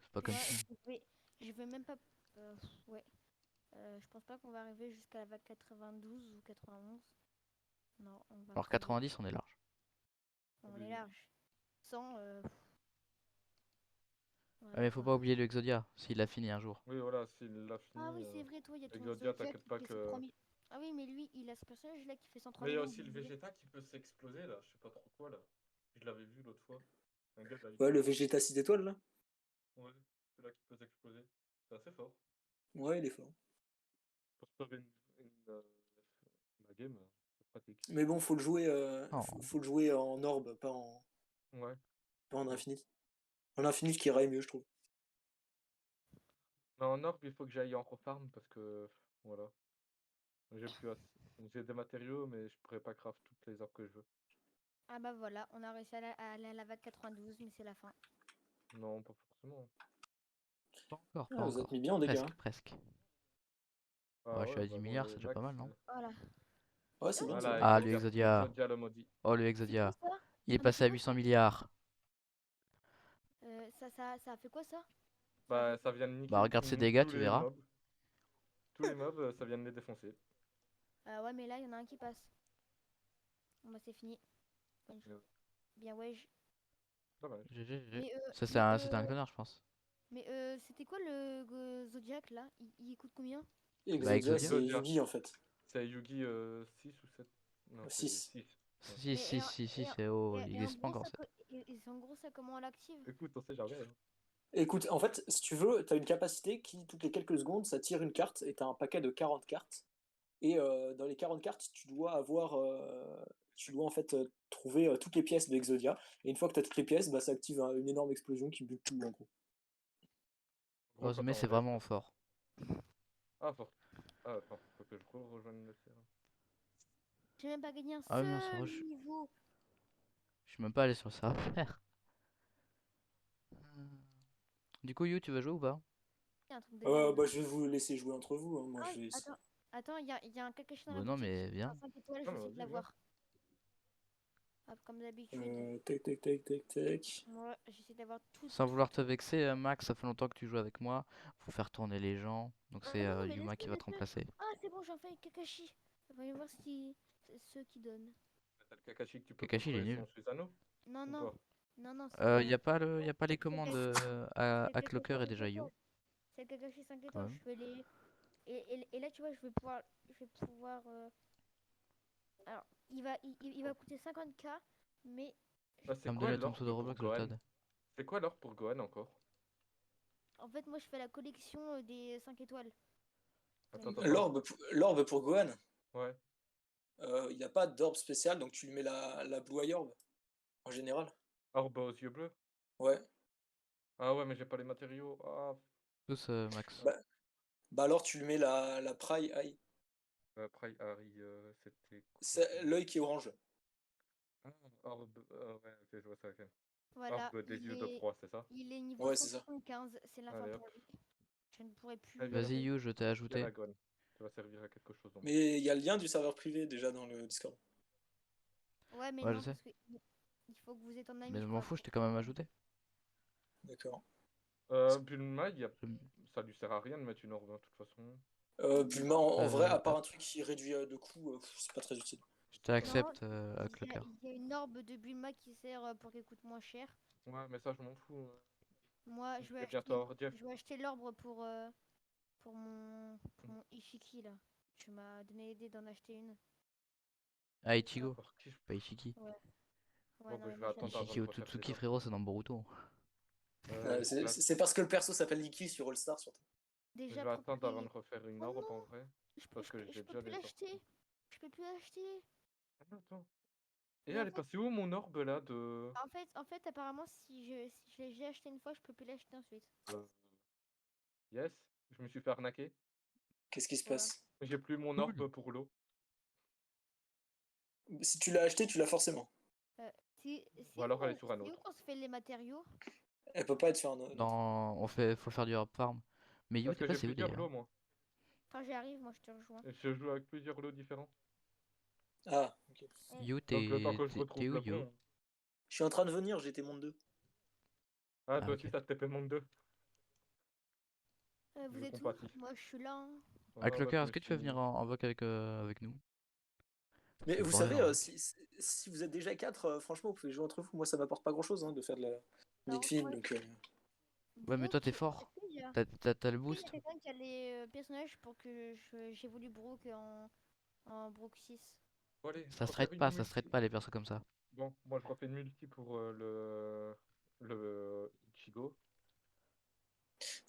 C'est pas comme Moi, si. je vais même pas. Ouais. Je pense pas qu'on va arriver jusqu'à la vague 92 ou 91. Non, on va Alors crever. 90, on est large. On est Oui. large. 100, Ouais, mais voilà faut quoi. pas oublier le Exodia, s'il a fini un jour. Oui, voilà, s'il l'a Ah fini. oui, c'est vrai, toi, il y a ton Exodia, Zodiac t'inquiète qui pas fait que. 103 000. Ah oui, mais lui, il a ce personnage là qui fait 103 Mais il y a millions, aussi le oublié. Vegeta qui peut s'exploser là, je sais pas trop quoi là. Je l'avais vu l'autre fois. Un gars de la Ouais, le vidéo. Vegeta 6 étoiles là. Ouais, c'est là qui peut s'exploser. C'est assez fort. Ouais, il est fort. Pour sauver la game, c'est pratique. Mais bon, faut le jouer, Oh. faut le jouer en orbe, Ouais. pas en Bon. infinite. En infinite qui irait mieux, je trouve. Mais en orbe, il faut que j'aille en refarm parce que voilà. J'ai plus assez. J'ai des matériaux, mais je pourrais pas craft toutes les orbes que je veux. Ah bah voilà, on a réussi à aller à la vague 92, mais c'est la fin. Non, pas forcément. Pas encore, pas Ah, vous êtes encore. mis bien en dégâts, Presque, hein. presque. Ouais, Ah je suis ouais, à 10 bah moi milliards, les c'est déjà pas max. mal, non? Voilà. Ouais, c'est Ah oui, bien ça. Voilà, Ah, le Exodia. Exodia. Exodia le maudit. Oh, le c'est quoi Exodia. ça? Il est Non mais passé c'est à quoi 800 ça? milliards. Ça a fait quoi ça? Ça a fait Bah quoi? ça vient de Bah, regarde ses dégâts, tous tu les verras. mobs. Tous les mobs, ça vient de les défoncer. Ouais, mais là, il y en a un qui passe. Bon bah c'est fini. Wesh. Euh, Bien wesh. Dommage. GG, GG. Mais Ça, mais c'était un connard, je pense. c'était quoi le Zodiac là? Il coûte combien? Bah, Exodia, Exodia. c'est Exodia. Yugi en fait. C'est Yugi 6 ou 7. Non, c'est 6. 6. Ouais. Si, si, si, si, c'est oh, il Et en existe pas gros encore. ça en gros ça comment on l'active? Écoute, on sait jamais, hein. Écoute, en fait, si tu veux, tu as une capacité qui, toutes les quelques secondes, ça tire une carte et tu as un paquet de 40 cartes. Et dans les 40 cartes, tu dois en fait trouver toutes les pièces de Exodia. Et une fois que tu as toutes les pièces, bah, ça active une énorme explosion qui bute tout en gros. Gros, Oh, mais attends, c'est là, je vraiment peux- fort. Ah, fort. Ah, attends, faut que je rejoigne le terrain. J'ai même pas gagné un Ah oui, non, c'est seul vrai, niveau. je suis même pas allé sur ça. Frère. Du coup, You, tu vas jouer ou pas? Il y a un truc de dingue là. Bah, je vais vous laisser jouer entre vous, hein. Moi, Ah, je vais essayer. attends, il y a un Kakashi dans la Bah non, boutique. mais Un viens. 5 étoiles, je Ah, vais mais essayer de vas-y, viens. l'avoir. Hop, comme d'habitude. Tac, tac, tac, tac, tac. Moi, j'essaie d'avoir tout, Sans tout, vouloir te tout. vexer, Max, ça fait longtemps que tu joues avec moi. Faut faire tourner les gens. Donc Ah c'est non, mais Yuma laisse-le, qui va te laisse-le. remplacer. Ah, c'est bon, j'en fais avec Kakashi. Voyons voir si c'est ceux qui donnent. T'as le Kakashi que tu peux Kakashi, il est contrôler nul. son Susanoo Non, ou non, pas? non, Y a pas les commandes c'est le à Kakashi Clocker et 5 déjà You. étoiles. C'est le Kakashi 5 Ouais. étoiles. Je fais les. Et là, tu vois, je vais pouvoir. Alors, il va coûter 50K, mais Ah, Va c'est me quoi donner ton l'or pseudo pour Roblox, je Gohan? t'aide. C'est quoi l'or pour Gohan encore? en fait, moi, je fais la collection des 5 étoiles. Attends, attends, J'aime attends. L'orbe pour Gohan, Ouais. il n'y a pas d'orbe spécial, donc tu lui mets la Blue Eye Orb, en général. Orbe aux yeux bleus? Ouais. Ah ouais, mais j'ai pas les matériaux. Ah, Tous, Max. Bah, bah alors tu lui mets la Pry Eye. après, Harry, c'était quoi C'est déjà? l'œil qui est orange. Ah, orbe. Ouais, ok, je vois ça, ok. Voilà, Orbe des yeux de proie, c'est ça? il est niveau Ouais, c'est ça. 175, c'est la fin Allez hop. pour lui. Je ne pourrai Allez, plus viens là. Vas-y, l'aider. You, je t'ai Viens ajouté. là, Gohan. Tu vas servir à quelque chose au moins. Mais il y a le lien du serveur privé déjà dans le Discord. Ouais, mais Ouais, je non, sais. parce que il faut que vous êtes en ami, Mais je je m'en crois. fous, je t'ai quand même ajouté. D'accord. Bulma, Je- ça lui sert à rien de mettre une orbe, hein, de toute façon. Bulma, en vrai, à part hop, un truc qui réduit de coût, c'est pas très utile. je Non, t'accepte à Clocker. il y a une orbe de Bulma qui sert pour qu'elle coûte moins cher. Ouais, mais ça, je m'en fous. Moi, Je vais bientôt avoir Jeff. je vais acheter l'orbe pour mon Ishiki là. Tu m'as donné l'idée d'en acheter une. Ah, Ichigo, Par qui je- pas Ishiki. Ouais. Ouais, Bon, non, bah, mais je vais moi j'aime attendre bien. avant Ishiki de refaire les Otsutsuki, orbes. frérot, c'est dans Boruto. Je vais, C'est parce que le perso s'appelle Iki sur All Star surtout. je Déjà vais attendre avant de propriété. refaire une Oh orbe en non, vrai. Parce que je j'ai peux déjà plus les orbes. l'acheter. Je peux plus l'acheter. Ah, attends. Et Mais elle est passée où mon orbe là de. en fait, apparemment, si je l'ai acheté une fois, je peux plus l'acheter ensuite. Euh, Yes, je me suis fait arnaquer. Qu'est-ce qui se Voilà. passe? J'ai plus mon Cool. orbe pour l'eau. Si tu l'as acheté, tu l'as forcément. Ou alors elle est sur un C'est où autre. qu'on se fait les matériaux? Elle peut pas être sur un autre. Faut faire du hard farm. Mais You, Parce t'es que j'ai passé où plusieurs d'ailleurs? lots moi. Quand j'y arrive, moi je te rejoins. Et je joue avec plusieurs lots différents. Ah, ok. Eh, You, Donc le temps que je t'es retrouve où, le You? bon. Je suis en train de venir, j'étais monde 2. Ah, Ah, toi aussi ok. ça te TP monde 2. vous Je êtes où? compatis. Moi je suis là, hein. Ah, Ah bah Clocker, je est-ce me que tu veux venir suis. en voc avec nous? Mais C'est vous foiré, savez, en voc. si vous êtes déjà 4, franchement, vous pouvez jouer entre vous. Moi, ça m'apporte pas grand-chose de faire de la Alors, Nickfin, ouais, donc... Ouais, mais toi, t'es Brooke, fort. est-ce qu'il y a, T'as le est-ce qu'il y a boost. quelqu'un qui a les personnages pour que j'évolue Brooke en Brooke 6? Bon allez, Ça se refaire traite une pas, ça se traite multi. pas les persos comme ça. Bon, moi je refais une multi pour le Ichigo.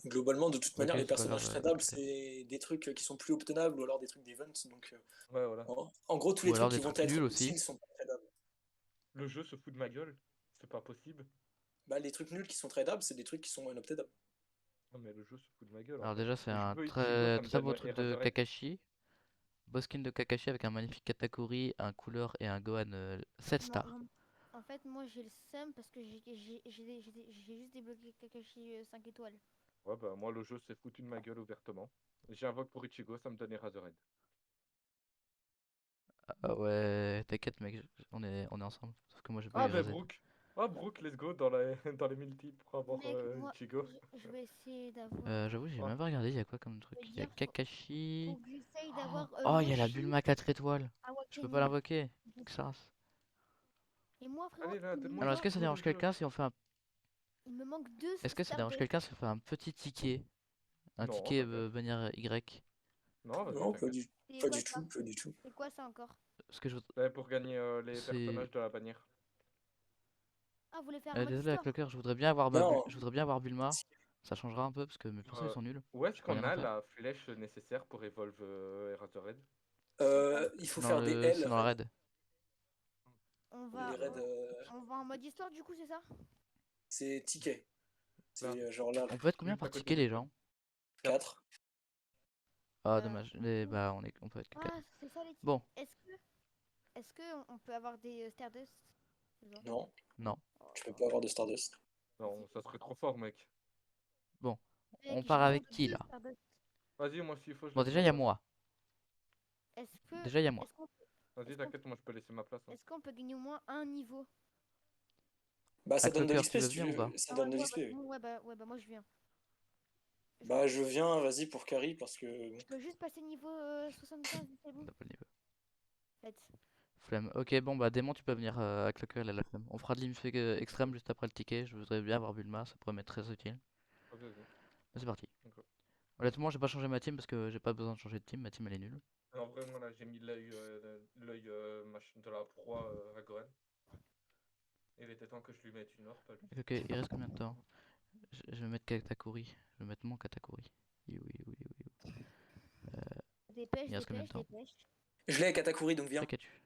Globalement, de toute Ok, manière, les c'est pas grave, personnages tradables, t'inquiète. c'est des trucs qui sont plus obtenables ou alors des trucs d'event. Donc, Ouais, voilà. en gros, tous les Ou trucs alors des qui vont trucs être nuls aussi. utiles sont pas tradables. Le jeu se fout de ma gueule. C'est pas possible. Bah, les trucs nuls qui sont tradables, c'est des trucs qui sont unobtenables. Non mais le jeu se fout de ma gueule en Alors fait. déjà, c'est Je un veux Ichigo, ça me très beau donne truc de Eraserhead. Kakashi. Beau skin de Kakashi avec un magnifique Katakuri, un couleur et un Gohan 7 Non, stars. non. En fait, moi j'ai le seum parce que j'ai juste débloqué Kakashi 5 étoiles. Ouais bah moi le jeu s'est foutu de ma gueule ouvertement. J'invoque pour Ichigo, ça me donne Eraserhead. Ah ouais, t'inquiète mec, on est ensemble. Sauf que moi j'ai pas Ah eu bah Razed. Brooke. Ah Brooke, let's go dans les multi pour avoir Mec, moi Ichigo. je vais essayer d'avoir. J'avoue, j'ai Oh, même pas regardé, il y a quoi comme Je truc? veux Il y a dire, faut Kakashi. que j'essaye d'avoir Oh, il y a la Moshi, Bulma 4 étoiles. Je peux pas Awakeni, l'invoquer. Goku. Xaras. Et moi, frérot, allez là, il me donne-moi Alors, est-ce ça manque, que ça pour le dérange jeu. quelqu'un si on fait un... il me manque deux Est-ce que ça dérange starbase. quelqu'un si on fait un petit ticket? Un Non, ticket t'inquiète. bannière Y? Non, vas-y, Non, t'inquiète. C'est pas quoi du ça? tout, pas du tout. C'est quoi ça encore? Ce que je... Ouais, pour gagner les C'est... personnages de la bannière. Ah, vous voulez faire un mode Désolé, histoire? Clocker, je voudrais bien avoir Non. je voudrais bien avoir Bulma. Ça changera un peu parce que mes persos ils Euh, sont nuls. Où est-ce Je peux rien qu'on en a faire. la flèche nécessaire pour Evolve Eraserhead? Il faut C'est dans faire des L c'est dans la raid. On Les va, raids, on va en mode histoire du coup, c'est ça? c'est ticket. C'est Là. genre là, On peut être combien Juste à par côté ticket du les feu. gens? 4. Ah Euh, dommage. Bah on peut être que quatre. Ah, c'est ça les Bon, Est-ce que on peut avoir des Stardust? C'est ça. Non, non. Oh tu peux là pas avoir de Stardust. Non, ça serait trop fort, mec. Bon, là. on Mec, j'ai part besoin avec de qui 2 là? Stardust. Vas-y, moi s'il faut, je Bon laisse déjà ma il y a place. moi. Est-ce que, Déjà il y a moi. est-ce qu'on peut, Vas-y, est-ce qu'on t'inquiète, moi je peux laisser ma place. Hein. est-ce qu'on peut gagner au moins un niveau? Bah ça Ah donne de Clocker, tu l'XP veux si tu venir ou pas? veux. Ça Ah donne de ouais, l'XP. Oui. ouais, moi je viens. Bah je viens, vas-y pour Carrie parce que. Je peux juste passer niveau 75, c'est bon? T'as pas le niveau. Faites. Flemme. Ok bon bah démon tu peux venir à Clocker il a la flemme. On fera de l'IMF extrême juste après le ticket. Je voudrais bien avoir Bulma, ça pourrait m'être très utile. Vas-y, vas-y. Mais c'est parti. Ok. Honnêtement j'ai pas changé ma team parce que j'ai pas besoin de changer de team, ma team elle est nulle. Alors vraiment là, j'ai mis l'œil machin de la proie à Gohan. Il était temps que je lui mette une orbe à lui. Ok il reste combien de temps? Je vais mettre Katakuri. Je vais mettre mon Katakuri. You. Dépêche, Il reste combien de temps? dépêche. Je l'ai Katakuri donc viens. Très tu.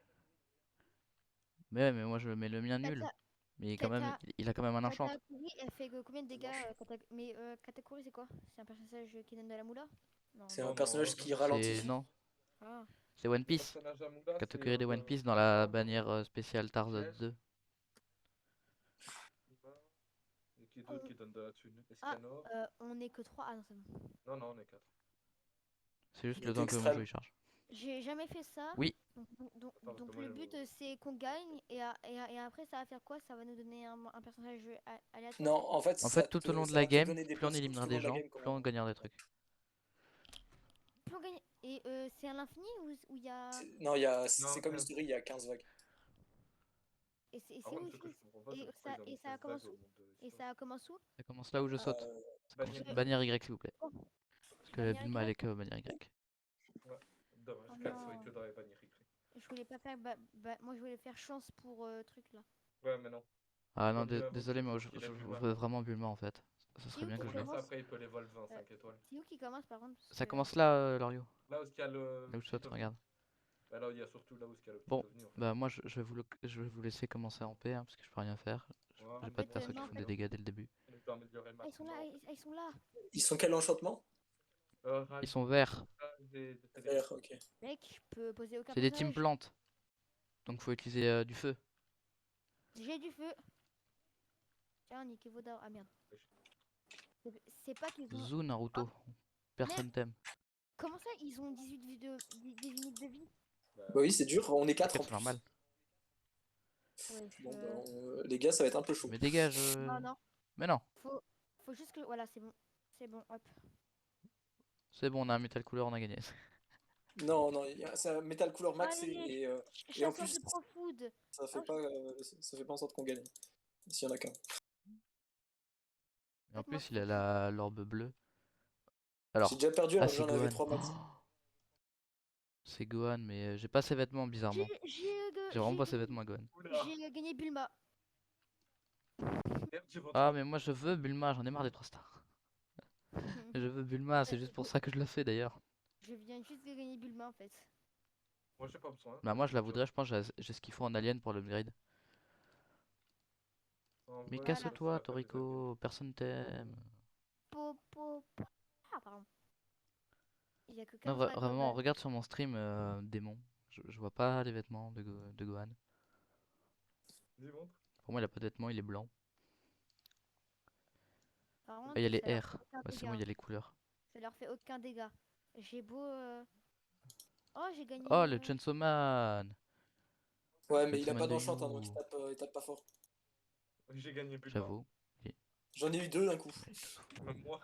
Mais ouais mais moi je mets le mien nul. Kata, Mais quand même Kata, il a quand même un enchant. Katakuri, elle fait combien de dégâts? Manche. Mais Katakuri, c'est quoi? C'est un personnage qui donne de la moula? Non, C'est non. un Non, personnage non. qui C'est ralentit. non. Ah. C'est One Le Piece. personnage à Moula, c'est Katakuri de One Piece dans la bannière spéciale Tarzan Jet. 2. Et qui d'autre qui donne de la thune? Ah, Escanor? on est que 3. Ah non, c'est bon. Non, non, on est 4. C'est juste Il le était temps que mon extrême. jeu il charge. J'ai jamais fait ça. Oui. Donc, Attends, parce que moi, le but c'est qu'on gagne et après ça va faire quoi? Ça va nous donner un personnage aléatoire? Non, en fait, En fait tout au long de ça la va te game, donner des plus on persos éliminera tout au long des de la gens, game. plus on gagnera des trucs. Plus on gagne. Et c'est à l'infini ou il y a. Non, c'est Non, comme une 15. story, il y a 15 vagues. Et c'est Par où contre, ce que ici? je comprends pas, c'est Et pourquoi ils ont mis ça 15 commence vagues au où? monde de Et l'histoire. ça commence où? Ça commence là où je saute. Euh, Ça commence Bannière. bannière Y s'il vous plaît. Oh, Parce que bannière Bulma elle est Y. que bannière Y. Ouais, dommage Oh qu'elle soit non. que dans les bannières écrites. Je voulais pas faire. Moi je voulais faire chance pour truc là. Ouais, mais non. Ah non Vaut mieux désolé invoquer mais pour je qu'il ait Bulma. veux vraiment Bulma en fait. Ce C'est serait où bien qui que Au je l'ai. moins, ça, commence? après, il peut les voler en 5 étoiles. C'est où qui commence par contre? Parce Ça que- commence là Lorio. Là où il y a le Là où je petit saute, ovni. regarde. Bah là, il y a surtout là où il y a le petit Bon, ovni en fait. bah moi je vais vous laisser commencer en paix hein, parce que je peux rien faire. Ouais, J'ai En pas de fait, perso qui non, en font fait. des dégâts dès le début. il peut améliorer le Ah, ils sont là, maximum. ils sont là. Ils sont quel enchantement? Ils sont verts. Des Vert, ok. Mec, je peux poser aucun C'est des teams personnage. plantes. Donc faut utiliser du feu. J'ai du feu. Tiens, niquez vos dards. Ah merde. C'est pas qu'ils ont. Zou Naruto. Personne t'aime. Comment ça, ils ont 18 minutes de vie? Bah oui, c'est dur, on est 4 T'inquiète, en c'est plus. normal. Ouais, Bon, bah, les gars, ça va être un peu chaud. Mais dégage. Non, non. Mais non. Faut juste que. Voilà, c'est bon. C'est bon, hop. C'est bon, on a un métal couleur, on a gagné. Non, non, c'est un Metal Couleur Max Allez, et en chasseur plus, de Profood. ça fait Ah, pas en sorte qu'on gagne. S'il y en a qu'un. Et en Faites-moi plus, il a plaisir. l'orbe bleue. J'ai Alors, déjà perdu, ah, alors c'est j'en avais Gohan. 3 max. Oh, c'est Gohan, mais j'ai pas ses vêtements, bizarrement. J'ai vraiment pas ses vêtements à Gohan. Oula. J'ai gagné Bulma. Merde, j'ai vendu. Ah, mais moi je veux Bulma, j'en ai marre des 3 stars. Je veux Bulma, c'est juste pour ça que je le fais d'ailleurs. Je viens juste de gagner Bulma en fait. Moi, j'ai pas besoin. Bah, moi je la voudrais, je pense que j'ai ce qu'il faut en alien pour l'upgrade. En Mais vrai, casse-toi, ça va faire des Toriko, personne t'aime. Ah, pardon. Il y a que Non, 15 vagues. vraiment, regarde sur mon stream, démon. Je vois pas les vêtements de Gohan. Dis montre. Pour moi, il a pas de vêtements, il est blanc. Par Ah, contre, il y a les ça leur R. fait aucun Ouais, c'est bon, il y dégât. a les couleurs. Ça leur fait aucun dégât. J'ai beau. Oh, j'ai gagné. Oh, le Chainsaw Man! Ouais, mais il Chainsaw a Man pas de d'enchant, hein, donc You. il tape pas fort. J'ai gagné plus J'avoue. J'en ai eu 2 d'un coup. Même moi.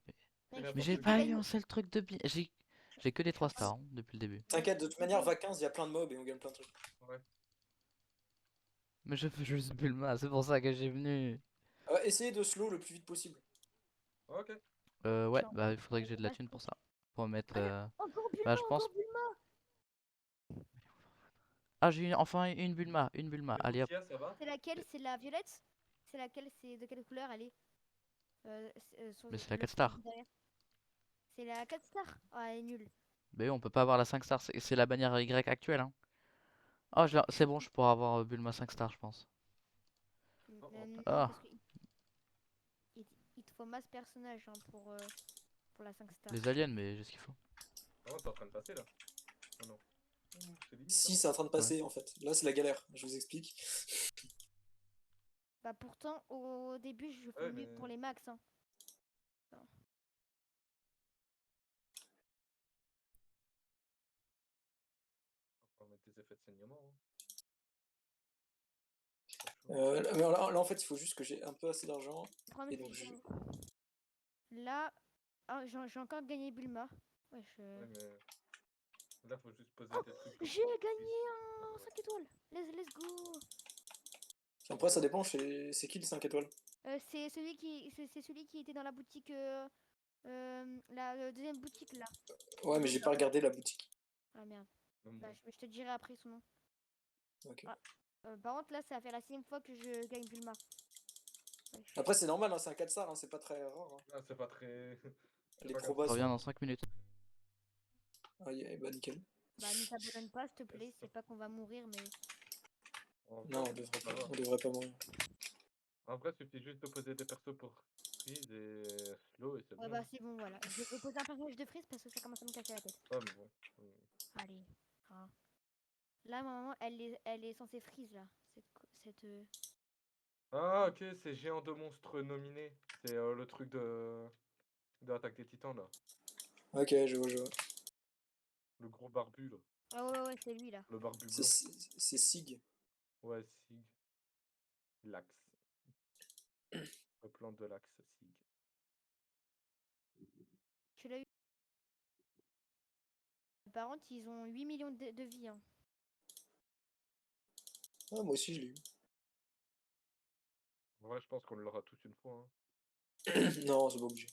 Mec, Mais je j'ai peux pas gagner. eu un seul truc de bien. J'ai que des 3 stars hein, depuis le début. T'inquiète, de toute manière, va 15, il y a plein de mobs et on gagne plein de trucs. Ouais. Mais je veux juste Bulma, c'est pour ça que j'ai venu. Essayez de slow le plus vite possible. Ok. Ouais, Tiens. bah il faudrait que j'ai de la thune pour ça. Pour mettre. Encore Bulma, Bah je pense. encore Bulma. Ah, j'ai enfin une Bulma, Allez hop. Lucia, ça va? C'est laquelle? C'est la violette? C'est laquelle? C'est de quelle couleur elle est? Sur Mais c'est la le 4 fond stars. derrière. C'est la 4 stars? Ah, elle est nulle. Mais oui, on peut pas avoir la 5 stars, c'est la bannière Y actuelle, hein. Oh, c'est bon, je pourrais avoir Bulma 5 stars, je pense. Oh, oh. Non, Ah, parce il te faut masse personnage hein, pour la 5 stars. les aliens, mais j'ai ce qu'il faut. Ah, t'es en train de passer là? Oh non. C'est limite, Si, hein. c'est en train de passer en fait. Là, c'est la galère, je vous explique. Bah pourtant, au début, je fais Ouais, mieux mais. pour les max. Hein. On va mettre des effets de saignement. Hein. Pas chaud. Mais là, en fait, il faut juste que j'ai un peu assez d'argent. Le problème, Et donc, c'est que là, ah, j'ai encore gagné Bulma. Wesh, Ouais, mais. Là, faut juste poser Oh, tes trucs. Pour j'ai que tu gagné puisses- un 5 étoiles. Let's go. après, ça dépend, c'est qui le 5 étoiles? C'est celui qui était dans la boutique, la deuxième boutique là. Ouais, mais j'ai pas regardé la boutique. Ah merde. Même Bah, moi. je te dirai après son nom. Ok. Ah, par contre là, ça fait la 6ème fois que je gagne Bulma. Wesh. Après, c'est normal, hein, c'est un 4 stars, hein, c'est pas très rare. Hein. Ah, c'est pas très. C'est Les pas probas grave. Je reviens sont. dans 5 minutes. Ah, bah nickel. Bah ne t'abandonne pas s'il te plaît. C'est pas qu'on va mourir mais. En Non, vrai, on devrait ça pas, va. on devrait pas mourir. En vrai, suffit juste de poser des persos pour Freeze et Slow et c'est Ouais bon. bah c'est bon voilà. Je vais poser un personnage de frise parce que ça commence à me casser la tête. Ah, mais bon. Allez. Hein. Là ma maman elle est censée freeze là. Cette. Ah, ok, c'est Géant de monstres nominé. C'est le truc de Attaque des Titans là. Ok, je vois, je vois. Le gros barbu là. Ah ouais c'est lui là. Le barbu C'est blanc. c'est Sig. Ouais, Sig. L'axe. Le plan de l'axe, Sig. Tu l'as eu. Par contre ils ont 8 millions de vies. Hein. Ah, moi aussi, je l'ai eu. En vrai, je pense qu'on l'aura tous une fois. Hein. Non, c'est pas obligé.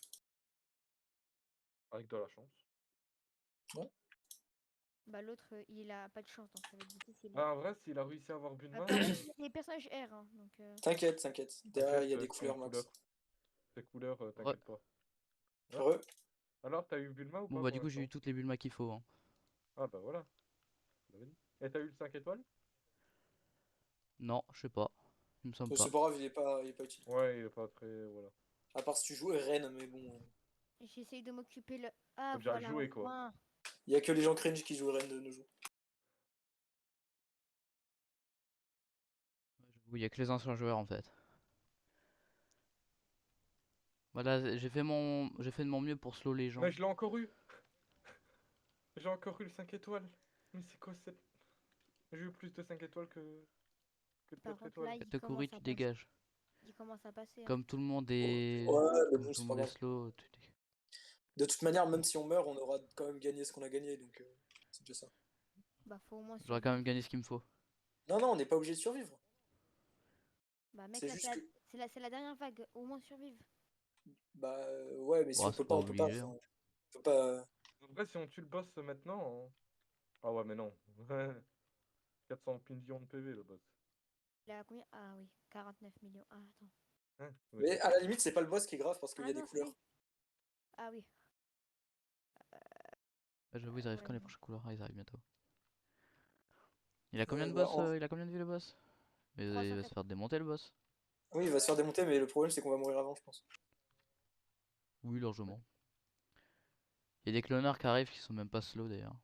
Avec de la chance. Bah l'autre il a pas de chance donc ça va être difficile. Ah, en vrai, s'il a réussi à avoir Bulma, Par contre c'est des personnages R hein, donc. T'inquiète, t'inquiète. Derrière, il y a des c'est en couleurs max. couleur. Ces couleurs, Ouais. t'inquiète pas. Ah. Heureux. Alors, t'as eu Bulma ou Bon pas bah pour du coup j'ai l'instant? eu toutes les Bulma qu'il faut, hein. Ah bah voilà. Je l'avais dit. Et t'as eu le 5 étoiles? Non, je sais pas. Il me semble pas. C'est pas grave, il est pas utile. Ouais, il est pas très. Voilà. À part si tu joues Ren, mais bon. J'essaye de m'occuper le. Ah Faut déjà voilà jouer quoi. enfin. Il y a que les gens cringe qui jouent Ren de nos jours. Oui, il y a que les anciens joueurs en fait. Voilà, j'ai fait de mon mieux pour slow les gens. Mais je l'ai encore eu! J'ai encore eu le 5 étoiles! Mais c'est quoi cette. J'ai eu plus de 5 étoiles que de Par 4 contre là étoiles. il Takuri, commence à tu passer. dégages. Il commence à passer. Hein. Comme tout le monde est. Ouais, mais Comme bon, tout c'est le pas monde est grave. slow. De toute manière, même si on meurt, on aura quand même gagné ce qu'on a gagné, donc c'est déjà ça. Bah faut au moins J'aurais quand même survivre. gagné ce qu'il me faut. Non, non, on n'est pas obligé de survivre. Bah mec C'est là juste que. c'est la dernière vague. Au moins survivre. Bah ouais, mais si Bon, on peut c'est pas, pas on peut pas. obligé, Enfin, hein. on peut pas. En vrai, si on tue le boss maintenant. Ah ouais, mais non. 400 millions de PV le boss. Il a combien? Ah oui 49 millions. Ah attends. Hein? Ouais, Mais c'est à ça. la limite, c'est pas le boss qui est grave parce qu'il y Ah a des non couleurs. si. Ah oui. Ah, j'avoue, ils arrivent Ouais quand les non. prochains couleurs? Ah, ils arrivent bientôt. Il a combien de Bah, boss Il a combien de vie le boss? Mais il va se 304. faire démonter le boss. oui, il va se faire démonter, mais le problème, c'est qu'on va mourir avant, je pense. Oui, largement. Il y a des cloners qui arrivent qui sont même pas slow d'ailleurs.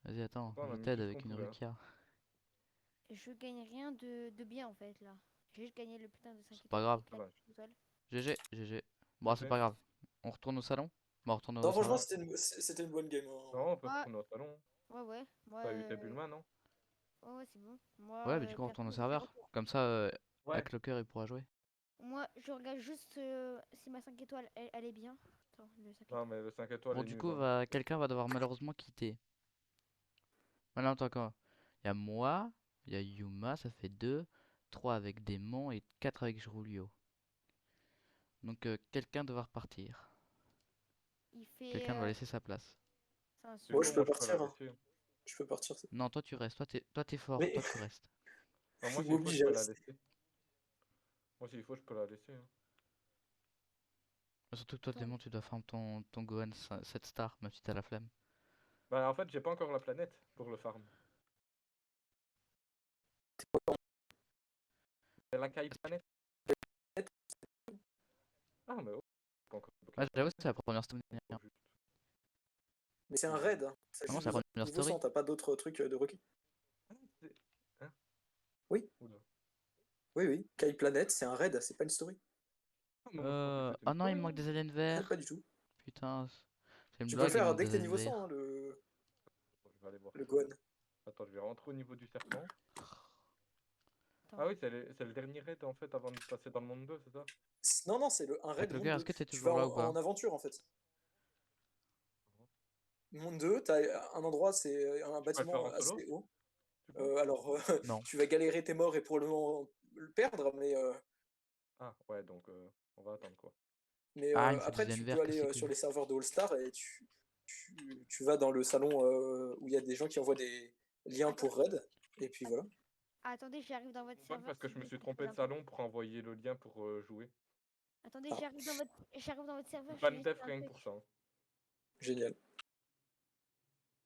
Vas-y, attends, Pourtant, on je a mis t'aide tout ce qu'on avec une pouvait. Hein. Rukia. Je gagne rien de bien en fait là. J'ai juste gagné le putain de 5 C'est pas étoiles grave. qui claque tout seul. GG, GG. Bon, c'est GG. pas grave. On retourne au salon? Bon, on retourne Non, au franchement, serveur. c'était une bonne game. Hein. Non, on peut Ouais retourner au salon. ouais. Moi T'as eu tes Bulma, non? ouais c'est bon. Moi Ouais, mais du coup, on retourne au perso j'ai serveur. retour. Comme ça, Ouais. Hacklocker il pourra jouer. Moi je regarde juste si ma 5 étoiles elle est bien. Attends le 5 Non, étoiles. mais le 5 étoiles Bon, est du nul. coup, Hein. quelqu'un va devoir malheureusement quitter. Maintenant, attends, quoi? Il y a moi, il y a Yuma, ça fait 2, 3 avec Démon et 4 avec Jrulio. Donc, quelqu'un devra repartir. Il fait Quelqu'un doit laisser sa place. c'est un C'est Moi, super. je chaud, peux moi je peux la partir. Hein. laisser. Je peux partir. Non, toi tu restes, toi t'es fort, Mais toi tu restes. Non, je moi, suis s'il faut, je obligé à peux la rester. laisser. Moi, s'il faut, je peux la laisser. Hein. Surtout que toi, Attends. démon, tu dois farm ton Gohan 7 stars, même si t'as la flemme. Bah, en fait, j'ai pas encore la planète pour le farm. C'est la Kai planète. Ah, mais oh, pas encore débloqué Ouais, la j'avoue, planète. c'est la première story. Faut juste- Mais c'est un raid. Hein. Ça Vraiment, juste c'est la besoin de première niveau story. 100, t'as pas d'autres trucs de requis. Ah, hein. Oui, Oula. oui. Kai Planet, c'est un raid, c'est pas une story. Ah, mais moi, je pensais que c'était Oh une non, il me story. manque Hein. des aliens verts. Pas du tout. Putain, c'est une Tu peux le blague, il me faire manque dès des que t'es aliens niveau 100, verts. hein, Attends, je vais aller voir le ça. Gohan. Attends, je vais rentrer au niveau du serpent. Attends. Ah oui, c'est le dernier raid en fait avant de passer dans le monde 2, c'est ça? Non, c'est un raid monde Clocker, est-ce 2. que t'es Tu vas toujours là ou pas? en aventure en fait. Monde 2, t'as un endroit, c'est un Je peux le faire bâtiment en solo, assez haut. du coup? Alors, Non. tu vas galérer tes morts et probablement le perdre, Ah, ouais, donc on va attendre quoi. mais Ah, il me faut des après, aliens tu peux verts, casse les aller sur couilles. les serveurs de All-Star et tu vas dans le salon où il y a des gens qui envoient des liens pour raid. Et puis voilà. Attendez, j'arrive dans votre C'est serveur. parce que s'il je vous me plaît, suis c'est très trompé de important. salon pour envoyer le lien pour jouer. Attendez, Ah, j'arrive dans votre serveur. Je Pas vais de juste def faire un rien que truc. pour ça. Hein. génial.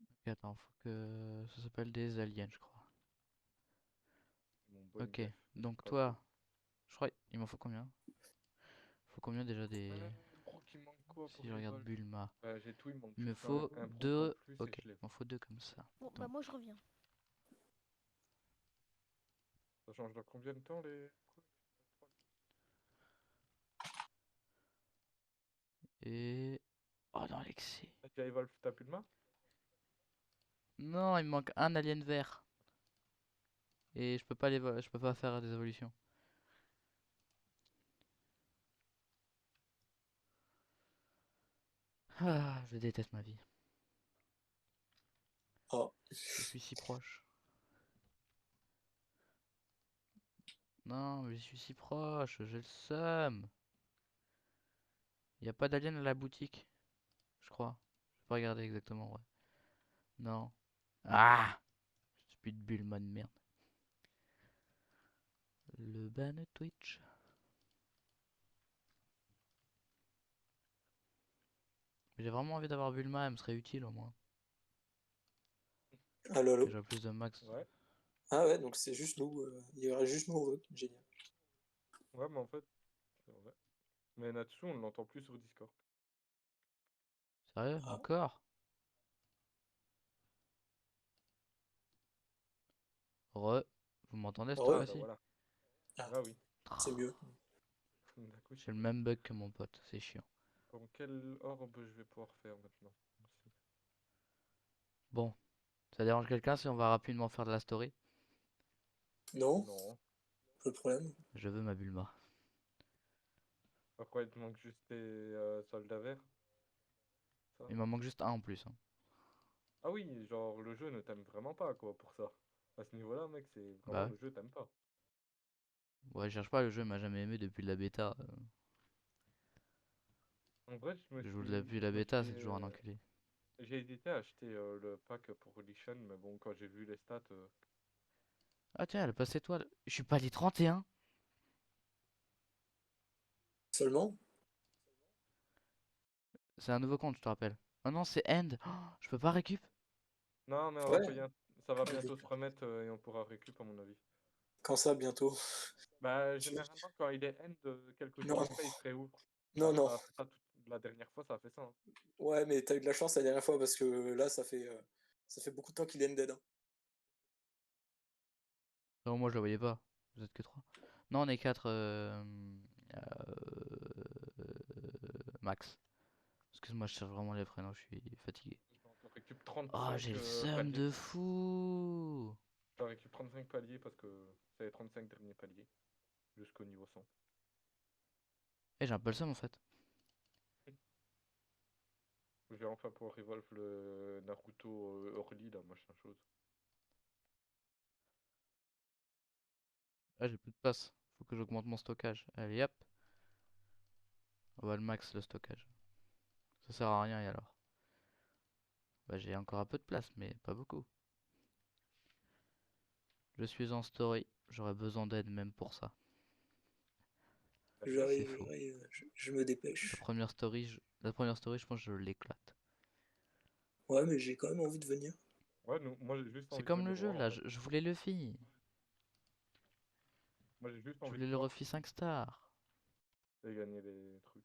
Ok, attends, faut que ça s'appelle des aliens, je crois. Mon bon Ok, def, donc pas beau. toi, je crois, il m'en faut combien? Faut combien déjà des... Brock, il manque quoi Si pour je regarde Revolve? Bulma. J'ai tout, il manque Il me juste faut un Brock en deux... plus et Ok, je l'ai. il m'en faut deux comme ça. Bon, bah Donc, moi je reviens. Ça change dans combien de temps les. et... Oh non, l'excès. Tu as Evolve, t'as plus de main? Non, il me manque un alien vert. Et je peux pas faire des évolutions. Ah, je déteste ma vie. Ah, Je suis si proche. Non, mais je suis si proche, j'ai le seum. Y a pas d'alien à la boutique, je crois. Je vais pas regarder exactement, ouais. Non. Ah! J'ai plus de Bulma de merde. Le ban Twitch. J'ai vraiment envie d'avoir Bulma, elle me serait utile au moins. allô, Que allô. j'ai plus de max. Ouais. Ah ouais, donc c'est juste nous. Il y aurait juste nous en vote. Génial. Ouais, mais en fait, c'est vrai. Mais Natsu, on l'entend plus sur Discord. Sérieux? Ah, Encore? Re. Vous m'entendez cette ouais, Ah, bah fois-ci? voilà. ah, Là, oui. c'est mieux. D'accord, J'ai c'est le mieux. même bug que mon pote, c'est chiant. Bon, quelle orbe je vais pouvoir faire maintenant? Aussi. Bon, ça dérange quelqu'un si on va rapidement faire de la story? Non, Non. pas de problème. Je veux ma Bulma. Pourquoi il te manque juste tes soldats verts? Ça? Il m'en manque juste un en plus, hein. Ah oui, genre le jeu ne t'aime vraiment pas, quoi, pour ça. À ce niveau-là, mec, c'est vraiment Bah ouais. le jeu t'aime pas. Ouais, je cherche pas, le jeu m'a jamais aimé depuis la bêta. En vrai, Je joue depuis la bêta, c'est toujours un enculé. j'ai hésité à acheter le pack pour Lishan, mais bon, quand j'ai vu les stats, Ah tiens, elle passe étoile. Je suis pas les 31. Seulement? C'est un nouveau compte, je te rappelle. Oh non, c'est End. Oh, je peux pas récup. non, mais Ouais. ça va bientôt se remettre et on pourra récup à mon avis. Quand ça, bientôt? Bah, généralement, quand il est end, quelques jours Non, après, il se réouvre. non, Bah, non. ça a fait ça la dernière fois, ça a fait ça. Hein. Ouais, mais t'as eu de la chance la dernière fois parce que là, ça fait beaucoup de temps qu'il est ended. Hein. Non, moi je la voyais pas. Vous êtes que 3. Non, on est 4. Max. Excuse-moi, je cherche vraiment les prénoms, je suis fatigué. On récup Oh, 35 j'ai le seum paliers. de fou. Je récup 35 paliers parce que c'est les 35 derniers paliers. Jusqu'au niveau 100. Eh, j'ai un peu le seum en fait. Je vais enfin pouvoir revolve le Naruto Orly, là, machin chose. Ah, j'ai plus de place. Faut que j'augmente mon stockage. Allez, hop. On va le max le stockage. Ça sert à rien et alors. Bah, j'ai encore un peu de place, mais pas beaucoup. Je suis en story. J'aurais besoin d'aide même pour ça. Vas-y. J'arrive, faux. j'arrive, je me dépêche. La première story, je pense que je l'éclate. Ouais, mais j'ai quand même envie de venir. Ouais, moi j'ai juste C'est envie de comme le venir jeu voir en là, fait. je voulais Luffy. Moi j'ai juste Je envie de voulais le voir Luffy 5 stars. et gagner les trucs.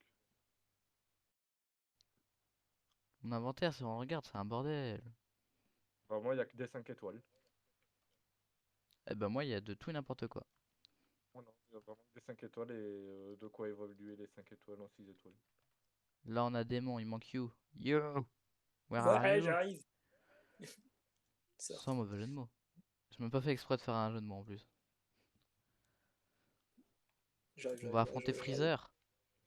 Mon inventaire, si on regarde, c'est un bordel. Enfin, moi il y a que des 5 étoiles. Eh ben moi, il y a de tout et n'importe quoi. Oh non, il y a vraiment que des 5 étoiles et de quoi évoluer les 5 étoiles en 6 étoiles. Là, on a Démon, il manque You. Yo, where are Ouais, you? j'arrive. Sans Certes, mauvais jeu de mots. J'ai même pas fait exprès de faire un jeu de mots en plus. j'arrive, On va j'arrive, affronter j'arrive, j'arrive. Freezer.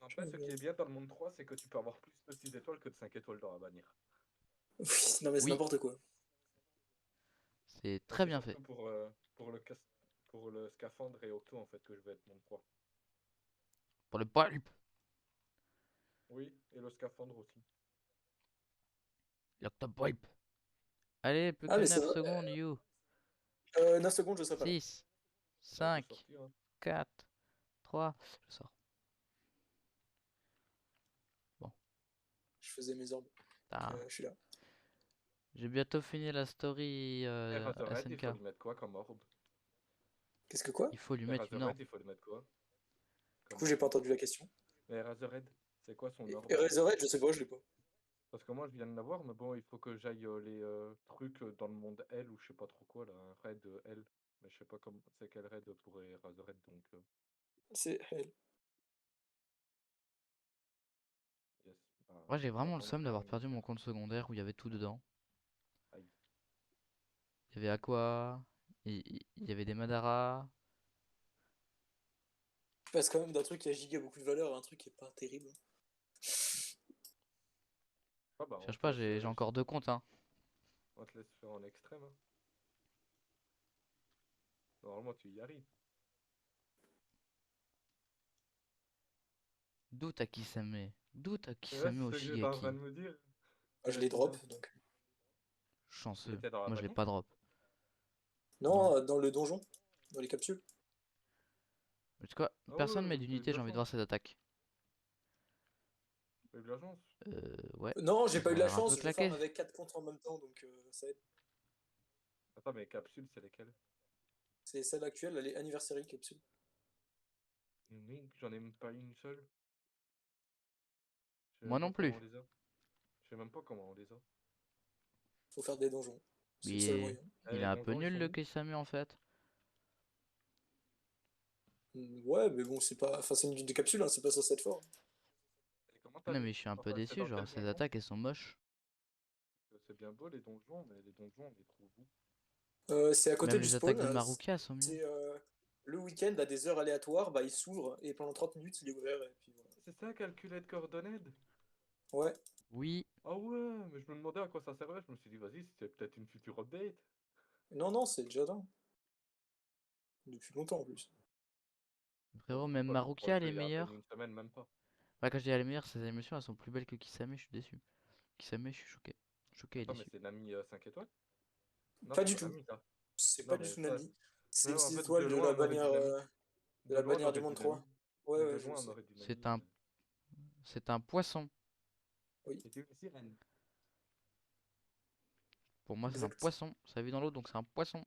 Après, ce qui est bien dans le monde 3, c'est que tu peux avoir plus de 6 étoiles que de 5 étoiles dans la bannière. Oui, non mais c'est Oui, n'importe quoi. c'est Ça, très c'est bien fait. surtout pour le scaphandre et Octo en fait que je vais être monde 3. Pour le pulp. Oui, et le scaphandre aussi. L'Octopulp. Allez, plus Ah que mais c'est 9 vrai. secondes, You. 9 secondes, je serai pas là. 6, Bah, je vais 5, sortir. Hein. 4, 3. Je sors. Bon, Je faisais mes orbes. Donc, ah. je suis là. J'ai bientôt fini la story Et Razorhead, il SNK. faut lui mettre quoi comme orbe? Qu'est-ce que quoi? Il faut lui Et mettre une orbe. Razorhead, il faut lui mettre quoi Du comme coup, j'ai orbe? pas entendu la question. Mais Razorhead, c'est quoi son orbe? Et Razorhead, je sais pas, je l'ai pas. Parce que moi je viens de l'avoir, mais bon, il faut que j'aille les trucs dans le monde L ou je sais pas trop quoi là, un raid L. Mais je sais pas comme c'est quel raid pour Razorhead donc C'est elle. yes. Bah, Moi, j'ai je vais vraiment le attendre seum que d'avoir Remy perdu mon vienne. compte secondaire où il y avait tout dedans. Aïe. Il y avait Aqua, il y avait des Madara. Je passe quand même d'un truc qui a giga beaucoup de valeur à un truc qui est pas terrible. Ah bah Cherche pas, j'ai encore deux comptes, hein. on te laisse faire en extrême. Hein. Normalement tu y arrives. D'où t'as Kisame? D'où t'as Ouais, Kisame c'est au ce que j'étais en train Shigeki? de me dire. Moi, je les drop, donc. Il Chanceux. était dans la Moi, je l'ai bannière? pas drop. Non, Non. dans le donjon, dans les capsules. Mais tu sais quoi? Ah Personne ouais, met t'as eu d'unité, de j'ai la envie de chance. voir cette attaque. T'as eu de la chance. Ouais. Non, j'ai Ils pas eu ont de la l'air un peu chance, je farm claqués. avec 4 comptes en même temps, donc ça aide. Attends, mais capsules, c'est lesquelles? C'est celle actuelle, elle est anniversary capsule. Oui, j'en ai même pas une seule. Je sais Moi même pas non comment plus. on les a. Je sais même pas comment on les a. Faut faire des donjons. C'est le seul Mais moyen. Eh, il est les un peu donjons, ils nul sont le où? Kisame en fait. Ouais, mais bon, c'est pas. Enfin, c'est une de capsule, hein, c'est pas censé être fort. Et comment t'as Non les... mais je suis un peu Enfin, c'est déçu, dans genre quel ces donjon? attaques elles sont moches. C'est bien beau les donjons, mais les donjons, on les trouve où? C'est à côté Même du les attaques spawn. de Maruka sont mieux. C'est le week-end à des heures aléatoires, bah il s'ouvre et pendant 30 minutes il est ouvert et puis voilà. C'est ça, calculate coordonnées? Ouais. Oui. Ah ouais, mais je me demandais à quoi ça servait. Je me suis dit, vas-y, c'était peut-être une future update. Non, non, c'est déjà là. Depuis longtemps en plus. Frérot, même Quoi, je crois Maruka que elle est il y a à peine meilleure. une semaine, même pas. Ouais, quand je dis elle est meilleure, ses animations elles sont plus belles que Kisame, je suis déçu. Kisame, je suis choqué. Choqué et Attends, mais déçu. c'est Nami 5 étoiles? Non, Pas c'est du pas tout. Nami, ça. C'est Non, pas du mais tout ça. Nami. C'est Non, les en 6 fait, de étoiles loin, on aurait dit Nami. de De la loin, on bannière du aurait dit monde Nami. 3. Ouais, Oui, de ouais, je loin, on sais. aurait dit C'est Nami. un, c'est un poisson. Oui, C'était une sirène. Pour moi, c'est un exact. poisson. Ça vit dans l'eau, donc c'est un poisson.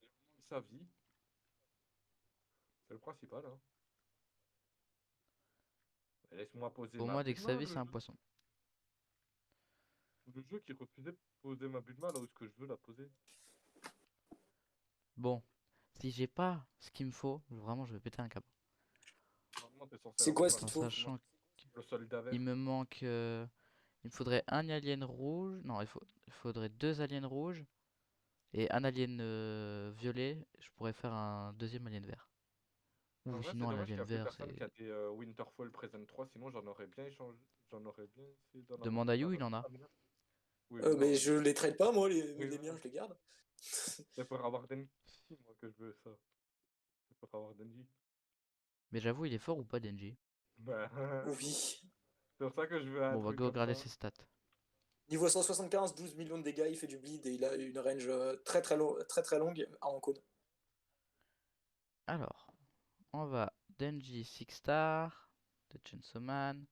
Le moment de sa vie, c'est le principal. Hein. Mais laisse-moi poser Pour ma moi, dès que ça Bulma, vit, c'est un poisson. le jeu qui refusait de poser ma Bulma là où est-ce que je veux la poser. Bon, si j'ai pas ce qu'il me faut, vraiment, je vais péter un câble. Normalement, t'es censé C'est quoi avoir ce là, qu'il En te faut? sachant le soldat vert. qu'il me manque, il me faudrait un alien rouge. Non, il faudrait deux aliens rouges et un alien violet. Je pourrais faire un deuxième alien vert. En Ou vrai, c'est sinon un dommage qu'il alien n'y a plus vert, personne c'est. qui a des Winterfall Present 3, sinon j'en aurais bien échangé. J'en aurais bien essayé d'en avoir Demande à un. You, il Attends, en a. ah, mais non. Oui, mais Mais non. je les trade pas moi, Oui, les miens, voilà. je les garde. C'est pour avoir Denji, moi, que je veux ça. C'est pour avoir Denji. Mais j'avoue, il est fort ou pas, Denji? Bah, Oui. c'est pour ça que je veux un Bon, on va truc go comme regarder ça. ses stats. Niveau 175, 12 millions de dégâts, il fait du bleed et il a une range très longue en cône. Alors, on va Denji 6 star de Chainsaw Man.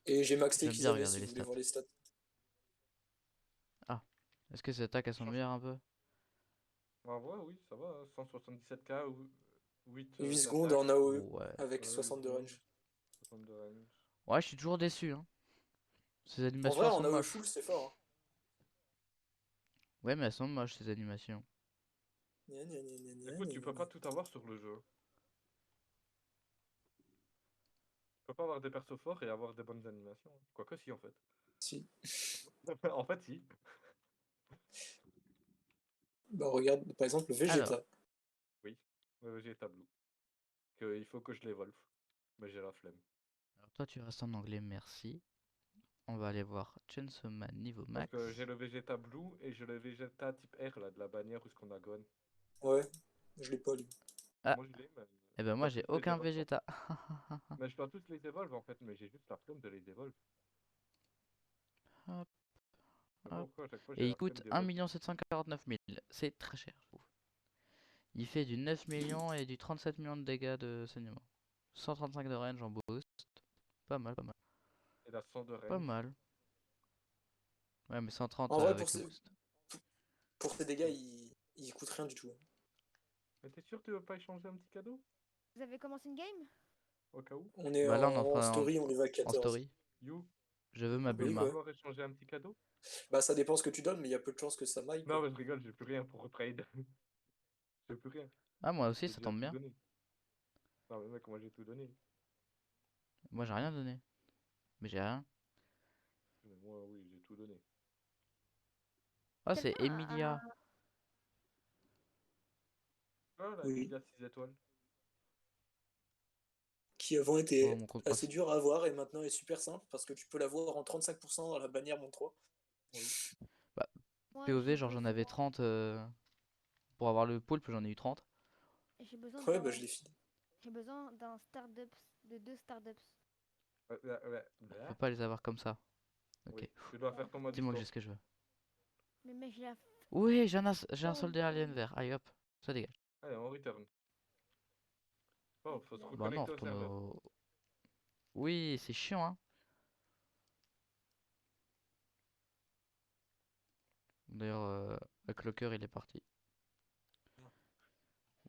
Et j'ai maxé J'aime bien Kisame regarder si les vous voulez stats. voir les stats. Ah, est-ce que ces attaques elles sont Change- meilleures un peu? En vrai, oui, ça va. 177k ou 8 8 secondes d'attaque. en AOE Ouais. avec 8 62 secondes, range. 62 range. Ouais, je suis toujours déçu, hein. Ces En animations vrai, elles en sont AOE moches. full, c'est fort. Ouais, mais elles sont moches ces animations. Gna, gna, gna, gna, gna, Écoute, gna, tu gna, peux pas gna. tout avoir sur le jeu. Tu peux pas avoir des persos forts et avoir des bonnes animations. Quoique si, en fait. Si. En fait, si. Bah regarde, par exemple, Alors, Vegeta. Oui. J'ai tableau. Il faut que je l'évolve. Mais j'ai la flemme. alors toi tu restes en anglais, merci. On va aller voir Chainsaw Man niveau Parce max. que j'ai le Vegeta Blue et j'ai le Vegeta type R là, de la bannière où ce qu'on a gone. Ouais, je l'ai pas lui. Ah, Moi je l'ai, mais et ben je moi dois j'ai tous les aucun évolve. Vegeta. Mais je dois tous les évolve en fait, mais j'ai juste la flemme de les évolve. Hop, Je sais pas hop. pourquoi à chaque fois j'ai Et il la flemme coûte 1 d'évolve. 749 000. C'est très cher, je trouve. Il fait du 9 millions et du 37 millions de dégâts de saignement. 135 de range en boost. Pas mal, pas mal. Et la 100 de Pas range. mal. Ouais, mais 130 En vrai, avec le boost. pour ces dégâts, il coûte rien du tout. Mais t'es sûr que tu veux pas échanger un petit cadeau? Vous avez commencé une game? Au cas où? On est Bah là on est en story, on est à en 14. story. You? Je veux T'es ma sûr de Oui, pas Bulma. ouais. vouloir échanger un petit cadeau? Bah ça dépend ce que tu donnes, mais il y a peu de chances que ça maille, Non quoi. mais je rigole, j'ai plus rien pour trade. J'ai plus rien. Ah moi aussi J'ai ça déjà tombe tout bien. donné. Non mais mec, moi j'ai tout donné. Moi j'ai rien donné. Mais j'ai rien. Mais moi oui, j'ai tout donné. Oh c'est Quelqu'un Emilia. Ah la Oui. Emilia 6 étoiles. Qui avant Oh était mon compte assez principal. dur à avoir et maintenant est super simple parce que tu peux l'avoir en 35% dans la bannière mon 3. Oui. Bah, Moi, POV genre j'en avais 30 pour avoir le poulpe j'en ai eu 30. j'ai besoin Ouais, bah d'un je l'ai filé. j'ai besoin d'un Stardups, de 2 Stardups. On peut pas les avoir comme ça. Ok. Oui. Tu dois faire ton mode Dis-moi que j'ai histoire. ce que je veux. Mais mec, j'ai la Oui, j'ai un flemme. soldat alien vert. Allez hop, ça dégage. Allez, on return. Oh, faut se Bah non, on reconnecter au retourne serveur. au... Oui, c'est chiant, hein. D'ailleurs, le clocker, il est parti.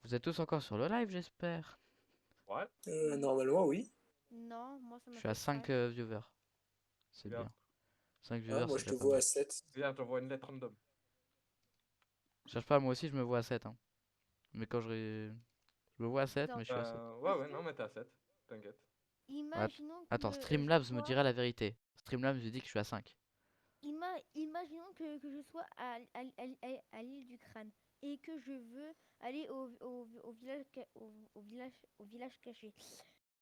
Vous êtes tous encore sur le live, j'espère. Ouais. Normalement, oui. Non, moi ça Je m'a suis à fait 5 crash. viewers. C'est Viens. bien. 5 Ah, viewers, moi c'est je déjà te pas vois mal. à 7. Viens, t'envoies une lettre random. Cherche pas, moi aussi, je me vois à 7, hein. Mais quand je me vois à 7, mais Attends, je suis à 7. Ouais, est-ce ouais, que, non, mais t'es à 7. T'inquiète. imaginons Attends, que je Streamlabs me sois, dira la vérité. Streamlabs me dit que je suis à 5. imaginons que je sois à l'île du crâne et que je veux aller au village, au village caché.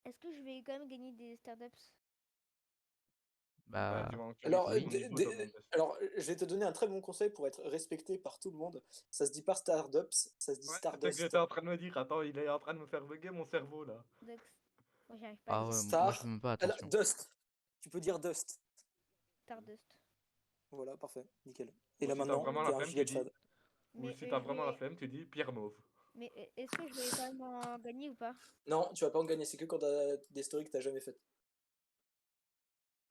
Est-ce que je vais quand même gagner des Stardups? Bah, Bah, tu vas Alors, optimiser ton niveau d'augmentation. je vais te donner un très bon conseil pour être respecté par tout le monde. Ça se dit pas Stardups, ça se dit Ouais, c'est ce que Stardust. j'étais en train de me dire. Attends, il est en train de me faire bugger mon cerveau là. Dux. Moi, j'arrive pas à ah dire ouais, moi je fais Star. même pas Alors, attention. Dust. Tu peux dire Dust. Stardust. Voilà, parfait, nickel. Et Ou là si t'as maintenant, vraiment t'es la un flemme, tu giga de dis. fad. Ou Mais si t'as je vraiment la vais. flemme, tu dis pierre mauve. Mais est-ce que je vais quand même en gagner ou pas? Non, tu vas pas en gagner, c'est que quand t'as des stories que t'as jamais faites.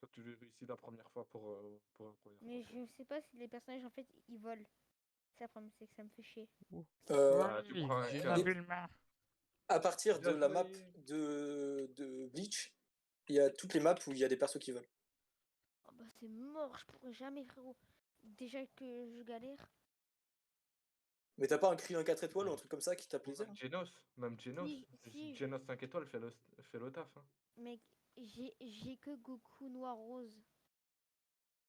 Quand tu réussis la première fois pour la première fois, Mais quoi. je sais pas si les personnages en fait ils volent. C'est le problème, c'est que ça me fait chier. Ouh. Euh, Bah, tu Oui, prends un j'ai ma les- casque. Bulma. à partir de Bien la map joué. de Bleach, il y a toutes les maps où il y a des persos qui volent. Oh bah c'est mort, je pourrais jamais frérot. Déjà que je galère. Mais t'as pas un cri 1 4 étoiles ou un truc comme ça qui t'a Ou plaisir? Même Genos. Si, Genos 5 étoiles fait le taf. Hein. mec, j'ai que Goku noir rose.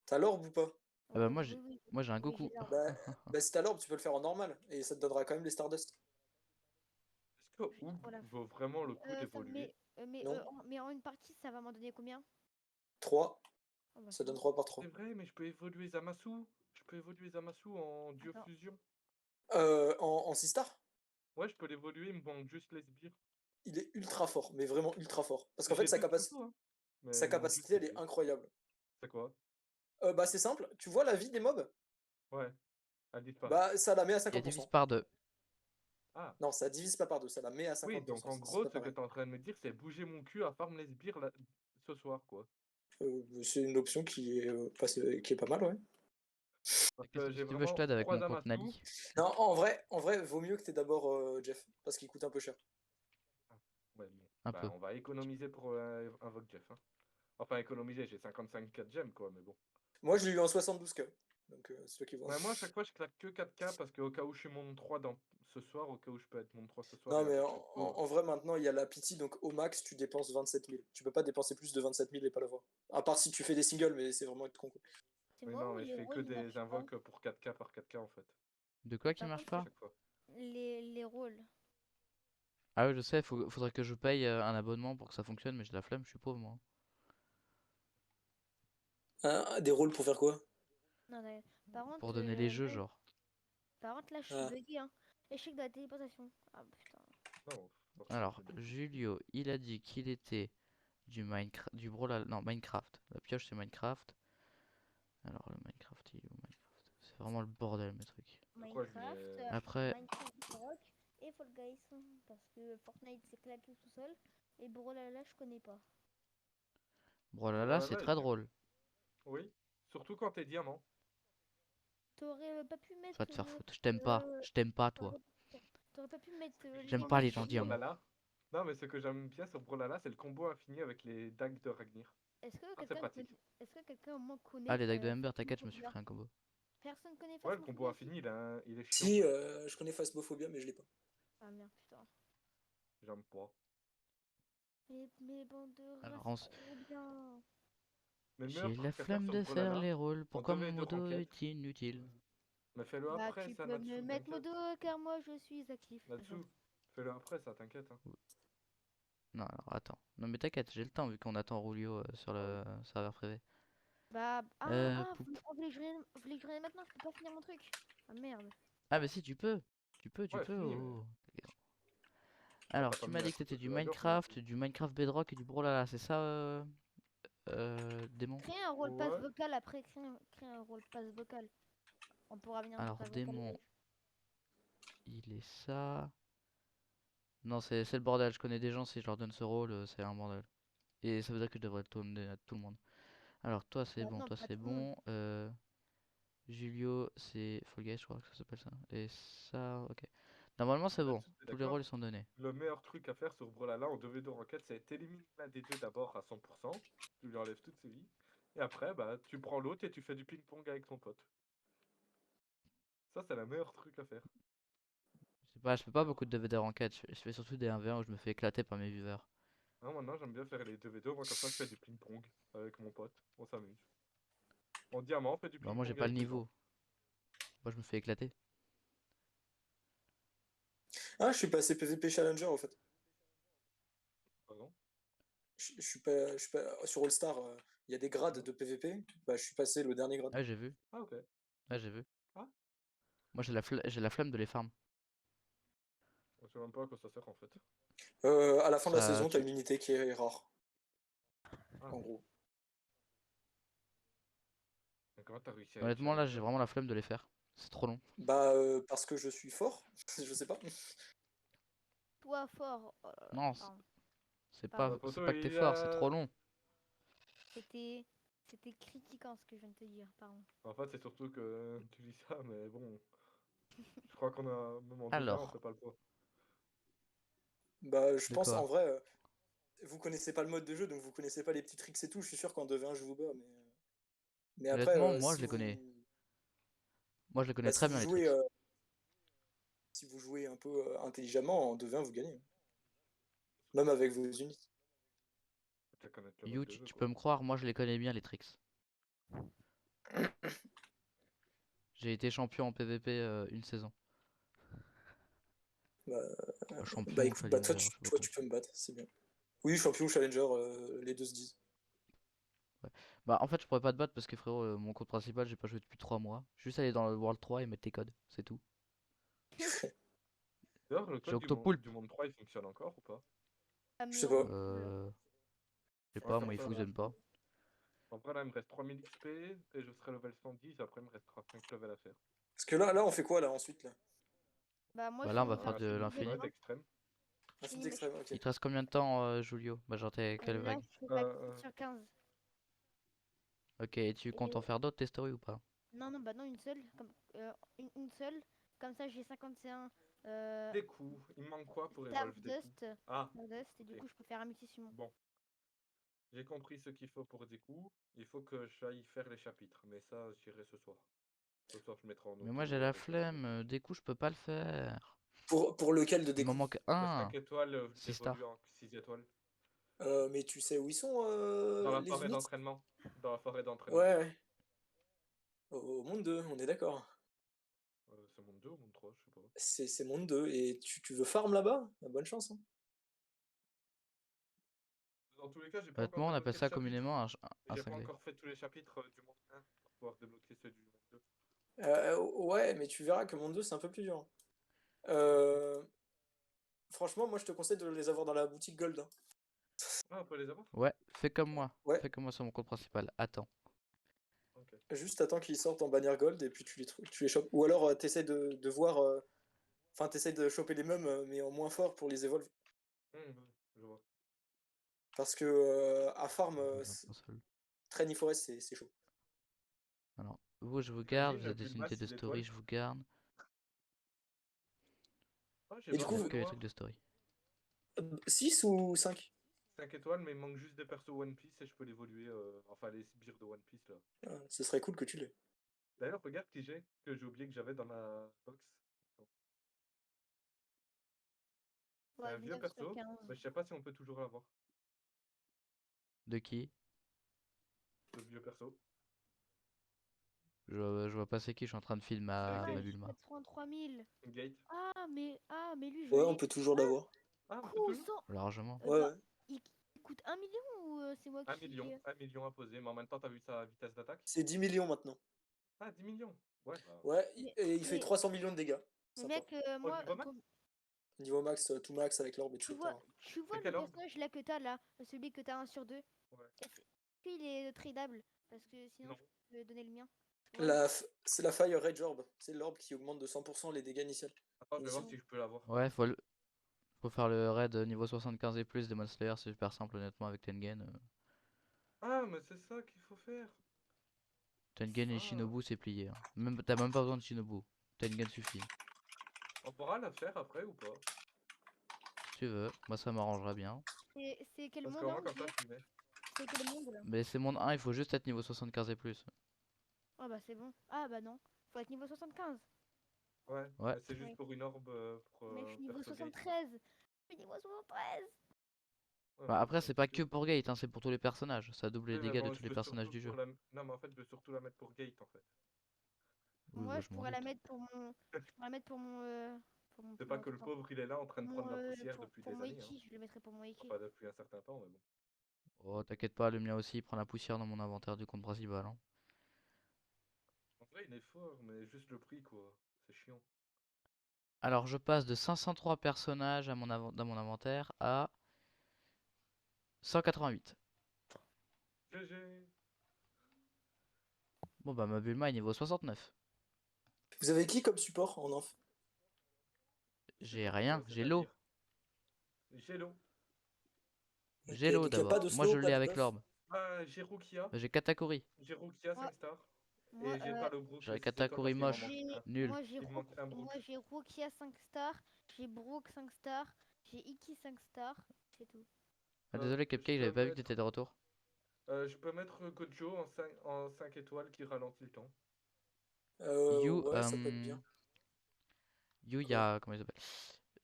T'as l'orbe ou pas? Ah bah Oui, oui, oui, moi j'ai un oui, j'ai Goku. l'or. Bah, bah si t'as l'orbe, tu peux le faire en normal et ça te donnera quand même les Stardust. Est-ce que J'ai Oub trop la vaut vraiment le coup ça, d'évoluer? Non, mais en une partie, ça va m'en donner combien? 3, Oh bah ça c'est donne bon. 3 par C'est 3. vrai, mais je peux évoluer Zamasu. Je peux évoluer Zamasu en Dieu Attends, Fusion. En 6 stars, Ouais, je peux l'évoluer, il me manque juste les sbires. il est ultra fort, mais vraiment ultra fort. Parce qu'en fait, J'ai deux Kyoto, hein. Mais sa il me manque juste capacité, les elle est sbires. incroyable. C'est quoi? Bah c'est simple, tu vois la vie des mobs? Ouais, elle disparaît. Bah ça la met à Il y a divise 50%. par 2. Ah, Non, ça divise pas par deux, ça la met à oui, 50%, donc en c'est gros, pas ce que pareil. t'es en train de me dire, c'est bouger mon cul à farm les sbires ce soir, quoi. C'est une option qui est pas mal, ouais. Parce que j'ai Si tu veux, je vraiment t'aide avec 3 mon dames compte à sous. Nali. Non, en vrai, vaut mieux que t'aies d'abord Jeff, parce qu'il coûte un peu cher. Ouais, bon. Un Bah, peu. on va économiser pour invoque Jeff. Hein. Enfin, économiser, j'ai 55 gemmes, quoi, mais bon. Moi, je l'ai eu en 72K, donc c'est toi qui vois. Ouais, moi, à chaque fois, je claque que 4K parce qu'au cas où je suis monde 3 ce soir, au cas où je peux être monde 3 ce soir Non, et mais invoquer le en vrai, maintenant, il y a la pity, donc au max, tu dépenses 27 000. Tu peux pas dépenser plus de 27 000 et pas l'avoir. À part si tu fais des singles, mais c'est vraiment être con, quoi. C'est Mais moi non, ou mais je les fais que rôles ils des marchent pas? invoques pour 4K par 4K en fait, De quoi qui Par marche contre, à pas? chaque fois. les rôles. Ah oui, je sais, faudrait que je paye un abonnement pour que ça fonctionne, mais j'ai la flemme, je suis pauvre moi. Des rôles pour faire quoi? Non, par Pour contre, donner les jeux, là, genre. là, je suis Ah. bugué, hein. Échec de la téléportation. Ah putain. Non, forcément, Alors, c'est bien. Julio, il a dit qu'il était du Minecraft, du Brawl, non, Minecraft. La pioche, c'est Minecraft. Alors, le Minecraft, il est où Minecraft? C'est vraiment le bordel, mes trucs. Pourquoi je Minecraft, mets. Après, Minecraft Rock et Fall Guys. Parce que Fortnite c'est claqué tout seul. Et Brawlhalla, je connais pas. Brawlhalla, c'est Voilà, très drôle. oui, surtout quand t'es diamant. T'aurais pas pu Va mettre. te faire foutre. Je t'aime pas. Euh, Je t'aime pas, toi. t'aurais t'aurais pas pu mettre Ce que je J'aime crois pas bien les l'énigme gens sur du. diamants. Brawlhalla. Non, mais ce que j'aime bien sur Brawlhalla, c'est le combo infini avec les dagues de Ragnir. Est-ce que Ah, c'est quelqu'un pratique. est-ce que quelqu'un au moins Ah, connaît les dagues de Ember, t'inquiète, je me suis Phasmophobia? pris un combo. Personne connaît Ouais, le combo Phasmophobia ici? infini, il est chiant. Si, je connais Phasmophobia, mais je l'ai pas. Ah merde, putain. J'aime pas. Mais bande de Alors, race trop bien. Mais le meilleur j'ai la truc à faire flemme sur de faire Brawlhalla, les rôles. en Pourquoi mon 2v2 modo ranked, est inutile? mais fais-le Bah, après, tu ça, peux me Natsu, mettre t'inquiète. modo car moi je suis actif. Natsu, fais-le après, ça, t'inquiète. Hein. Non, alors attends. Non, mais t'inquiète, j'ai le temps vu qu'on attend Rulio sur Ah le oui. serveur privé. Bah, Poup. vous voulez que je revienne maintenant? Je peux pas finir mon truc. Ah merde. Ah, mais si, tu peux. Tu Ouais, peux. fini, mais. Oh. Bah, t'as Alors, pas tu mis m'as un dit que couteau c'était sous la gorge non plus. Du Minecraft Bedrock et du Brawlhalla, c'est ça, démon? Créer un rôle passe Ouais. vocal après créer un rôle passe vocal. On pourra venir dans Alors, ta vocal démon, live. il est ça. Non, c'est le bordel. Je connais des gens, si je leur donne ce rôle, c'est un bordel. Et ça veut dire que je devrais le donner à tout le monde. Alors, Bah non, toi pas c'est tout le monde. bon. Julio, c'est Fall Guys, je crois que ça s'appelle ça. Et ça, ok. Normalement, c'est bon. Là-dessus, t'es Tous les rôles d'accord? ils sont donnés. Le meilleur truc à faire sur Brawlhalla en 2v2 ranked, c'est t'élimines l'un des deux d'abord à 100%, tu lui enlèves toutes ses vies, et après, bah, tu prends l'autre et tu fais du ping-pong avec ton pote. Ça, c'est le meilleur truc à faire. Je sais pas, je fais pas beaucoup de DVD enquête. Je fais surtout des 1v1 où je me fais éclater par mes viewers. Hein, maintenant, j'aime bien faire les 2v2, moi, comme ça, je fais du ping-pong avec mon pote, on s'amuse. En diamant, on fait du Bah, moi, j'ai ping-pong pas le avec les gens. niveau. Moi, je me fais éclater. Ah, je suis passé PVP Challenger, en fait. Pardon? Je suis pas... Sur All Star, il y a des grades Ouais. de PVP. Bah, je suis passé le dernier grade. Ouais, j'ai vu. Ah, ok. Ouais, j'ai vu. Ah, Moi, j'ai la flemme de les farm. je sais même pas à quoi ça sert, en fait. À la fin de la Ça, saison, t'as une unité qui est rare, Ah, en gros. mais comment t'as réussi à être Honnêtement, là, j'ai challenger? vraiment la flemme de les faire. C'est trop long. Bah, parce que je suis fort, je sais pas. Toi fort. Oh là là, Non, pardon. Bah, Pardon. c'est poto, pas que t'es il fort, c'est trop a... long. C'était c'était critiquant ce que je viens de te dire, pardon. En fait, c'est surtout que tu dis ça, mais bon, je crois qu'on a, même en 2v1, on Alors, fait pas le poids. Bah, je de pense, en quoi? vrai, vous connaissez pas le mode de jeu, donc vous connaissez pas les petits tricks et tout. Je suis sûr qu'en 2v1, je vous bats, mais après, Honnêtement, moi, je les connais. Moi, je les connais bah, très bien, les tricks. si vous jouez un peu intelligemment, en 2v1, vous gagnez. Même avec vos unités. Tu connaître le mode You, de jeu, tu quoi. peux me croire, moi, je les connais bien, les tricks. J'ai été champion en PVP une saison. Bah, Enfin, bah champion ou écoute, bah challenger, je sais pas toi, comment tu ça. peux me battre, c'est bien. Oui, champion ou challenger, les deux se disent. Ouais. Bah, en fait, je pourrais pas te battre parce que frérot, mon compte principal, j'ai pas joué depuis 3 mois. Juste aller dans le World 3 et mettre tes codes, c'est tout. D'ailleurs, le J'ai code Octopoulpe. du monde 3, il fonctionne encore ou pas? Ah Je mais sais pas. horrible. Je sais Ouais, pas, comme moi, il ça, là, fonctionne pas. En vrai, là, il me reste 3000 XP et je serai level 110. Après, il me restera 5 levels à faire. Parce que là, on fait quoi là ensuite là? Bah moi Bah je là, on va finis faire mes de l'infini. Raid extrême. On fait finis des mes extrêmes, ok. Il te reste combien de temps, Julio? Bah genre t'es quelle Là vague? je suis pas Euh, sur 15. Ok, et tu comptes en Et faire d'autres, tes stories ou pas? non, bah non, une seule. Une seule. Comme ça, j'ai 51 Des coups. Il me manque quoi pour Evolve des coups? Stardust. Ah, Stardust, et du ok. coup, je peux faire un multi-summon. Bon. J'ai compris ce qu'il faut pour des coups. Il faut que j'aille faire les chapitres. Mais ça, j'irai ce soir. Ce soir, je mettrai en Mais moi auto j'ai la avec les chapitres. flemme, des coups je peux pas le faire. Pour lequel de Il m'en découp? manque Le un. 5 étoiles Six évolue stars. en 6 étoiles. Mais tu sais où ils sont Dans la les forêt unités? d'entraînement. Dans la forêt d'entraînement. Ouais, ouais. Au monde 2, on est d'accord. C'est monde 2 ou monde 3, je sais pas. C'est monde 2 et tu veux farm là-bas? Bonne chance, hein. Dans tous les cas, j'ai pas encore Honnêtement on appelle débloqué le ça chapitre. communément un J'ai pas cinglé. encore fait tous les chapitres du monde 1 pour pouvoir débloquer ceux du monde 2. Ouais, mais tu verras que monde 2 c'est un peu plus dur. Euh, Franchement, moi je te conseille de les avoir dans la boutique Gold, hein. Ah, on peut les avoir? Ouais, fais comme moi. Ouais, Fais comme moi sur mon compte principal. Attends. Ok. juste attends qu'ils sortent en bannière Gold et puis tu les chopes. Ou alors t'essaies de voir. Enfin, t'essaies de choper les mêmes, mais en moins fort pour les evolve. Ouais, je vois. Parce que à farm, J'en prends seul. Trainy Forest, c'est chaud. Alors, vous je vous garde, vous Imagine, avez des Bulma unités de 6 story, étoiles. je vous garde. Ah, j'ai Et du pas Vous coup, avez fait que les moi. trucs de story. 6 ou 5? 5 étoiles, mais il manque juste des persos One Piece et je peux l'évoluer. Enfin, les sbires de One Piece là. Ce serait cool que tu l'aies. D'ailleurs, regarde qui j'ai, que j'ai oublié que j'avais dans ma box. Attends. C'est Ouais, un vieux 9 sur perso, 15. mais je sais pas si on peut toujours l'avoir. De qui? Ce vieux perso. Je vois pas c'est qui, je suis en train de filmer C'est Ah, ma Gate. j'ai Bulma. 83 000. Gate. Mais lui, je Ouais, on l'ai. peut toujours Ah, l'avoir. Ah, on peut coup, toujours? 100. Largement. Ouais, Bah, ouais. il coûte 1 million ou c'est moi 1 qui. million. 1 million à poser, mais en même temps, t'as vu sa vitesse d'attaque? C'est 10 millions maintenant. Ah, 10 millions. Ouais, bah. Ouais, Mais, et il fait mais, 300 millions de dégâts. mais Sympa. mec, Au moi, niveau max? Niveau max, tout max avec l'orbe, tu etc. vois, tu C'est vois le quel orbe? personnage là que t'as là, celui que t'as 1 sur 2. Ouais. Est-ce qu'il est tradable? Parce que sinon, Non. je peux donner le mien. Tu vois? C'est la Fire Rage Orb. C'est l'orbe qui augmente de 100% les dégâts Attends, je vais voir initiaux. si je peux l'avoir. Ouais, faut faire le raid niveau 75 et plus Demon Slayer, c'est super simple honnêtement avec Tengen. Ah, mais c'est ça qu'il faut faire. Tengen et Ah. Shinobu c'est plié, hein. T'as même pas besoin de Shinobu. Tengen suffit. On pourra la faire après ou pas? Si tu veux, moi ça m'arrangera bien. C'est quel Parce monde qu'au moins, hein, comme ça, j'ai? je m'y mets. C'est quel monde là? Mais c'est monde 1, il faut juste être niveau 75 et plus. Ah bah c'est bon. Ah bah non. Faut être niveau 75. Ouais, Ouais. mais c'est juste Oui. pour une orbe pour Mais je suis niveau perso gate. 73. Je suis niveau 73. Ouais, Bah, bah, après tant c'est pis, pas que pour Gate, hein, c'est pour tous les personnages. Ça double les Oui, mais dégâts de bon, tous je les veux personnages surtout du jeu. pour la. Non, mais en fait, je veux surtout la mettre pour gate en fait. Oui, Moi, bah, je je m'en pourrais la doute. mettre pour mon. Je pourrais la mettre C'est pas que le attends. pauvre il est là en train de prendre la poussière depuis Pour des mon années. Hein. Iki. Je le mettrai pour mon Iki. Enfin, depuis un certain temps, mais bon. Oh, t'inquiète pas, le mien aussi il prend la poussière dans mon inventaire du compte principal, hein. En vrai, il est fort, mais juste le prix quoi. C'est chiant. Alors je passe de 503 personnages dans mon inventaire à 188. GG. Bon bah ma Bulma est niveau 69. Vous avez qui comme support en inf? J'ai rien, j'ai l'eau. C'est-à-dire. J'ai l'eau. J'ai Ok, l'eau donc y a pas d'abord. de Moi je slow, pas l'ai de avec buff. l'orbe. Ah, j'ai Rukia. J'ai Katakuri. J'ai Rukia Moi, 5 stars. moi, Et j'ai pas le Brook J'ai 6 étoiles Katakuri parce qu'il m'en moche. manque un. Nul. Il me manque un Brook. moi j'ai Rukia 5 stars. J'ai Brook 5 stars. J'ai Iki 5 stars. C'est tout. Ah, désolé Je Cupcake, peux j'avais pas vu que t'étais mettre. de retour. Je peux mettre Gojo en 5 étoiles qui ralentit le temps. You, Ouais, ça peut être bien. You, il y Quoi? a. Comment il s'appelle?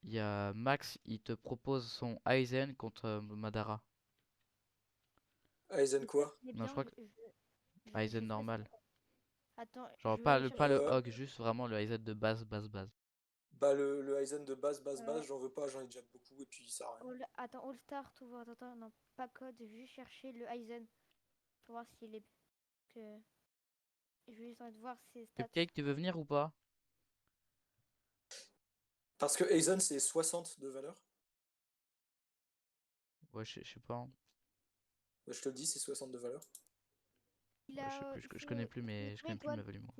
Il y a Max, il te propose son Aizen contre Madara. Aizen quoi? C'est Non, je bien. crois que Je Aizen ferai ça. normal. Attends, Genre je vais aller pas chercher. le Euh, Hog, juste vraiment le Aizen de base. Bah le Aizen de Euh, base, j'en veux pas, j'en ai déjà beaucoup et puis ça sert à rien. Attends, All Star, tout voir. Attends, non, pas code. Je vais juste chercher le Aizen pour voir s'il est. Que... Je vais juste envie de voir ses stats. Cupcake, tu veux venir ou pas? Parce que Aizen c'est 60 de valeur. Ouais, je sais pas, hein. Bah, je te le dis, c'est 60 de valeur. Il Je sais a, plus, il je connais fait, plus il fait mais je 20 connais plus ma étoiles. value moi.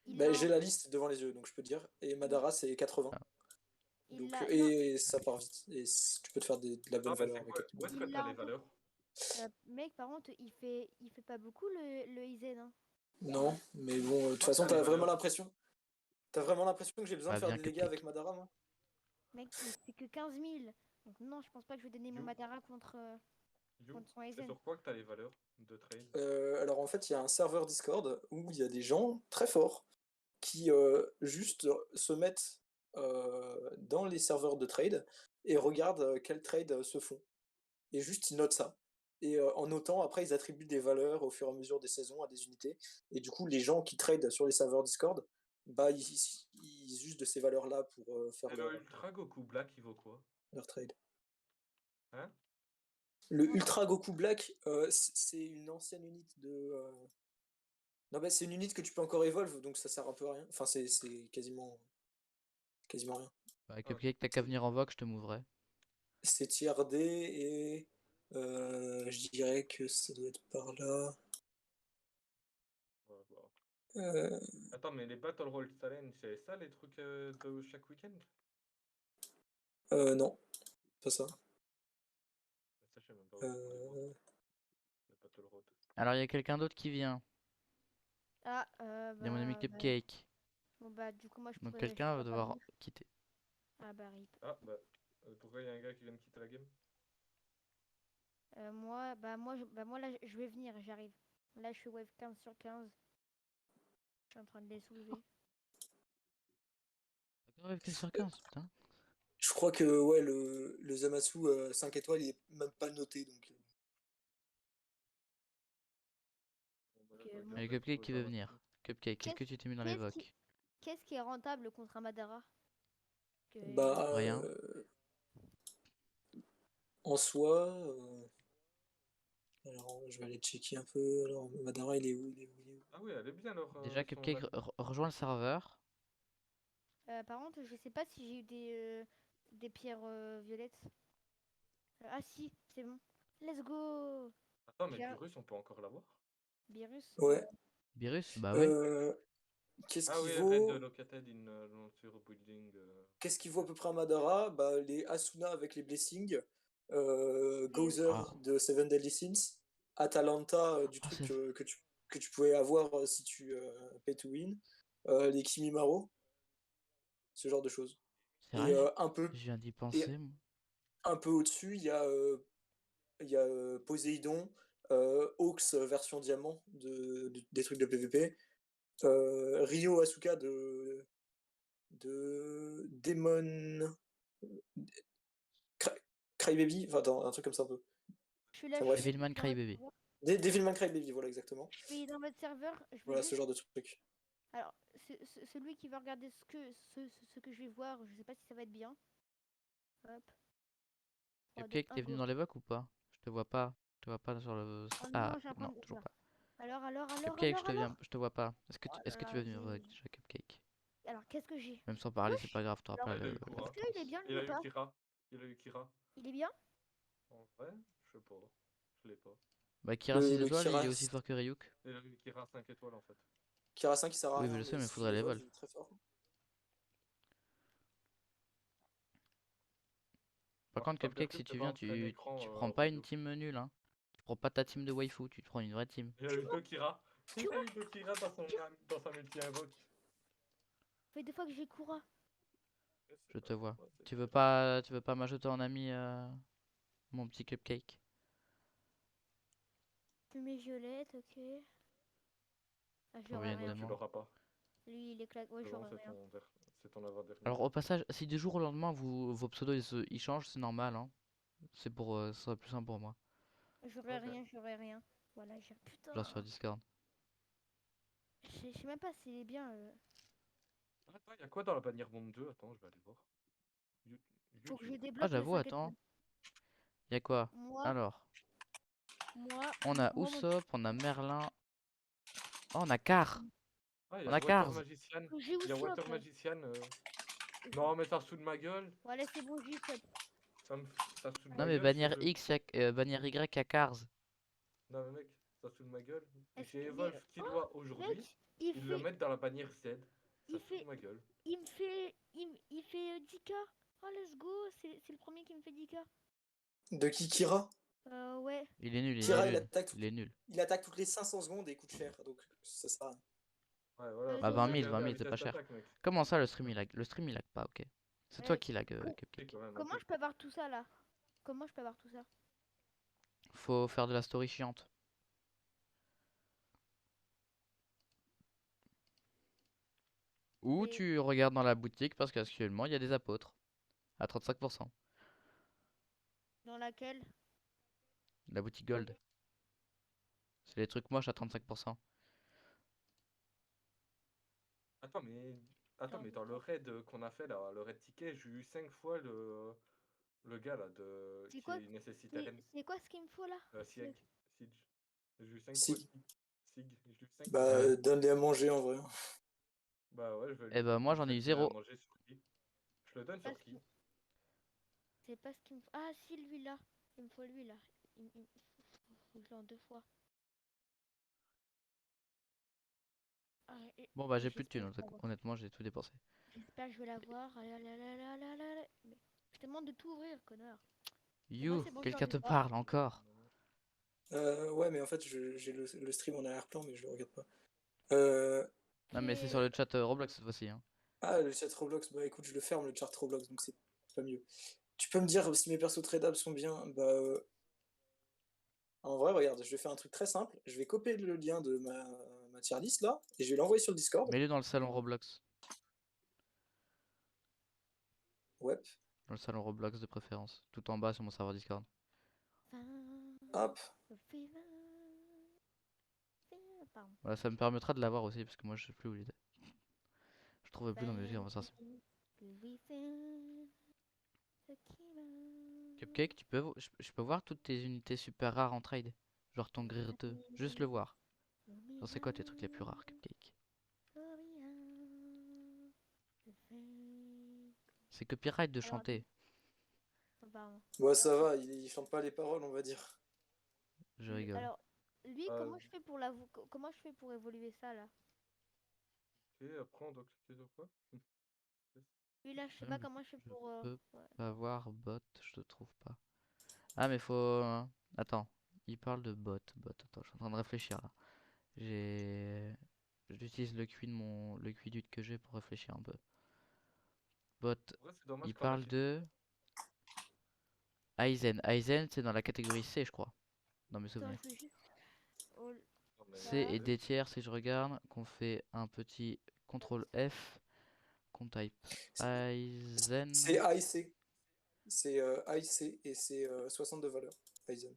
Il Bah, a, j'ai la liste devant les yeux, donc je peux te dire. Et Madara, c'est 80. Ah. Donc, non, et ça part vite. Et tu peux te faire de la bonne Non, mais valeur c'est avec quoi? Captain Où est-ce que il t'as l'a les encore. valeurs? Mec, par contre, il fait pas beaucoup le IZ, hein. Non, mais bon, de toute Où façon, t'as les t'as vraiment valeurs? l'impression. T'as vraiment l'impression que j'ai besoin de Bah faire bien des dégâts avec Cupcake. Madara, moi? Mec, il fait que 15 000. Donc non, je pense pas que je vais donner mon You, Madara contre, You, contre son c'est Aizen. sur quoi que t'as les valeurs de trade? Alors en fait, il y a un serveur Discord où il y a des gens très forts qui juste se mettent dans les serveurs de trade et regardent quels trades se font. Et juste ils notent ça. Et en notant, après, ils attribuent des valeurs au fur et à mesure des saisons à des unités. Et du coup, les gens qui tradent sur les serveurs Discord, bah, ils usent de ces valeurs-là pour faire Et le Ultra Goku Black, il vaut quoi? leur trade. Hein? Le Ultra Goku Black, c'est une ancienne unité de. Non, bah, c'est une unité que tu peux encore evolve, donc ça sert un peu à rien. Enfin, c'est quasiment rien. Bah Ah, ok. Cupcake, t'as qu'à venir en vogue, je te moverai. C'est tier D et je dirais que ça doit être par là. Ouais, bah. Euh, Attends, mais les Battle Royale Challenge, c'est ça les trucs de chaque week-end? non, pas ça. Ça, je sais même pas où est-ce qu'on les voit, Euh, les Battle Road. Alors il y a quelqu'un d'autre qui vient. Ah, Il y a mon ami bah, Cupcake. bon, bah, du coup, moi, Donc je quelqu'un va pourrais pas devoir venir. quitter. Ah, bah, rip. Ah, bah, pourquoi il y a un gars qui vient de quitter la game? Moi, là, je vais venir, j'arrive. Là, je suis wave 15 sur 15. Je suis en train de les soulever. D'accord, 15 sur 15, putain. je crois que ouais, le Zamasu 5 étoiles, il est même pas noté. Donc, Bon, bah là, Ok, je bon. Il y a regarde là Cupcake pour qui veut voir la venir. team. Cupcake, est-ce que tu t'es mis dans les Qu'est-ce qui, voques? qu'est-ce qui est rentable contre un Madara? bah, Rien. en soi, alors je vais aller checker un peu. Alors, Madara, il est où? Il est où? Il est où? Ah oui, elle est bien leur Déjà son Cupcake anime. rejoint le serveur. Par contre, je sais pas si j'ai eu des pierres violettes. Ah si, c'est bon. Let's go! Attends, mais J'ai un Pyrrhus, on peut encore l'avoir? virus. Ouais. Virus? Bah ouais. Euh, qu'est-ce Ah qui oui, Red vaut? located in launcher building. Qu'est-ce qui vaut à peu près à Madara? Bah, les Asuna avec les Blessings, Et Gozer Ah, de Seven Deadly Sins, Atalanta du ah, truc que tu pouvais avoir si tu pay to win, les Kimimaro, ce genre de choses. c'est Et vrai, un peu je viens d'y et penser, moi. un peu au-dessus, il y a Poséidon, Hawks version diamant des trucs de PvP, Ryo Asuka de Demon Crybaby, enfin attends, un truc comme ça un peu. je suis là, Enfin je suis bref, Devilman dans votre Crybaby. serveur. Devilman Crybaby, voilà exactement. Je suis dans votre serveur. Je veux Voilà ce juste. genre de truc. Alors, celui qui va regarder ce que je vais voir, je sais pas si ça va être bien. Hop. 3, 2, Cupcake, 1, t'es venu go. dans les voques ou pas? Je te vois pas. Je te vois pas sur le. Oh Ah, non, j'ai un non, problème. toujours Oula. pas. Alors, Cupcake, je te viens, alors. je te vois pas. Oh Est-ce que là tu là, vas venir j'ai. déjà Cupcake? Alors, qu'est-ce que j'ai? Même sans parler, c'est Wesh, pas grave, t'auras alors, pas Il a eu la Kura. est-ce qu'il est latence. bien Il lui a ou eu pas? Kira. Il a eu Kira. Il est bien? En vrai, je sais pas. Je l'ai pas. Bah, Kira 6 Le étoiles, il est aussi fort que Ryuk. Il a eu Kira 5 étoiles en fait. Kira 5 qui sert à Oui, mais rien, je sais, mais mais il si tu faudrait les l'évolves, vols. il est très fort. Par Ah, contre, pas Cupcake, perdu, si t'es tu pas viens, en plein écran, tu prends pas une Rodio. team nulle, hein. Tu prends pas ta team de waifu, tu te prends une vraie team. Il a eu deux Kira. Tu Il a vois? eu deux Kira dans sa multi-invoque. Ça fait 2 fois que j'ai Kura. Je te vois. Tu veux pas m'ajouter en ami, mon petit Cupcake? Fumée violette, ok. Ah, Oh, j'aurais bien rien. Tu évidemment. l'auras pas. Lui, il est claque. Ouais, C'est bon, j'aurais rien. c'est ton avant-dernier. Alors, au passage, si du jour au lendemain, vos pseudos ils changent, c'est normal, hein. C'est pour, ce sera plus simple pour moi. J'aurais Ok. rien, j'aurais rien. Voilà, j'ai. Genre sur Putain! Discord. Je sais même pas s'il est bien. Attends, y a quoi dans la bannière monde 2? Attends, je vais aller voir. You- Faut que je YouTube. Ah, débloque le j'avoue, 5 étoiles. attends. Y a quoi? Moi, Alors, moi, on a moi, mon. Usopp, on a Merlin. Oh, on a Car. Ah, il y On a a Water Cars. Magician. J'ai Il y a Usopp. Water Magician. Non, mais ça se fout de ma gueule. Voilà, c'est bon, j'ai Usopp. Ça se fout de Non, ma mais gueule ce bannière jeu. X, bannière Y, y a Cars. Non, mais mec, Ça se fout de ma gueule. Est-ce J'ai que- Evolve mais- Killua oh, aujourd'hui. mec, il Ils le fait, mettent dans la bannière Z. Ça il se fout de fait, ma gueule. il fait 10K. Oh, let's go, c'est le premier qui me fait 10K. De qui Kira? Ouais. Il est nul, il est Kira, nul. Il est nul. il attaque toutes les 500 secondes et il coûte cher, donc ça sert à rien. Ouais, voilà, Bah faut 20 aussi 000, 20 regarder la 000, c'est pas vitesse cher. d'attaque, mec. Comment ça, le stream il lag? Le stream il lag pas, ok. C'est toi qui lag, co- Cupcake. Quand même, un Comment peu. je peux avoir tout ça là? Comment je peux avoir tout ça? Faut faire de la story chiante. Ou Mais tu regardes dans la boutique parce qu'actuellement il y a des apôtres à 35%. dans laquelle? La boutique Gold. C'est les trucs moches à 35%. Attends, mais. Attends, mais dans le raid qu'on a fait là, le raid ticket, j'ai eu 5 fois le gars là C'est qui quoi? nécessitait rien. C'est quoi ce qu'il me faut là? Sieg. Siege. J'ai eu 5 fois Si. Sig. Sig. J'ai eu 5 fois. Bah, Ouais. donne-les à manger en vrai. Bah ouais, je vais Eh lui bah moi j'en ai eu je vais le donner à 0. manger sur qui? Je le donne Pas sur ce qui? C'est pas ce qu'il me faut. Ah si, lui là. Il me faut lui là. Faut que je l'en 2 fois. Ah, Bon bah j'ai plus de j'espère thunes, que je vais l'avoir. honnêtement j'ai tout dépensé. J'espère que je vais l'avoir. Ah là là là là là là là. Mais je te demande de tout ouvrir, connard. Moi You, c'est bon, je quelqu'un te l'ai pas. parle encore. Ouais, mais en fait, j'ai le stream en arrière-plan, mais je le regarde pas. Euh, Non mais c'est sur le chat Roblox cette fois-ci. Hein. Ah, le chat Roblox, bah écoute, je le ferme le chat Roblox, donc c'est pas mieux. Tu peux me dire si mes persos tradables sont bien? Bah, en vrai, regarde, je vais faire un truc très simple. Je vais copier le lien de ma tier list là, et je vais l'envoyer sur le Discord. Mets-le dans le salon Roblox. Ouais, Dans le salon Roblox de préférence. Tout en bas sur mon serveur Discord. hop. Pardon. Voilà, ça me permettra de l'avoir aussi parce que moi je sais plus où il était. Je trouvais plus dans mes conversations. Cupcake, je peux voir toutes tes unités super rares en trade. Genre ton Greer 2. Juste le voir. Genre c'est quoi tes trucs les plus rares, Cupcake? C'est copyright de Alors, chanter. pardon. Ouais, ça va, il chante pas les paroles, on va dire. Je rigole. Alors, lui, Euh, comment je fais pour comment je fais pour évoluer ça là? Ok, après on doit cliquer sur quoi? Lui là, je sais pas comment je fais pour. peux Ouais. pas voir bot, je le trouve pas. Ah mais faut... Attends, il parle de bot. Attends, je suis en train de réfléchir là. J'ai... J'utilise le QI de le QI du que j'ai pour réfléchir un peu. Bot, En vrai, c'est dommage il qu'on a parle de Aizen. Aizen, c'est dans la catégorie C, je crois, dans mes Attends, souvenirs. je vais juste. Oh, Non, mais C et là. D tiers, si je regarde, qu'on fait un petit CTRL F, qu'on type Aizen. C'est AIC. C'est AIC et c'est 62 valeurs. Aizen.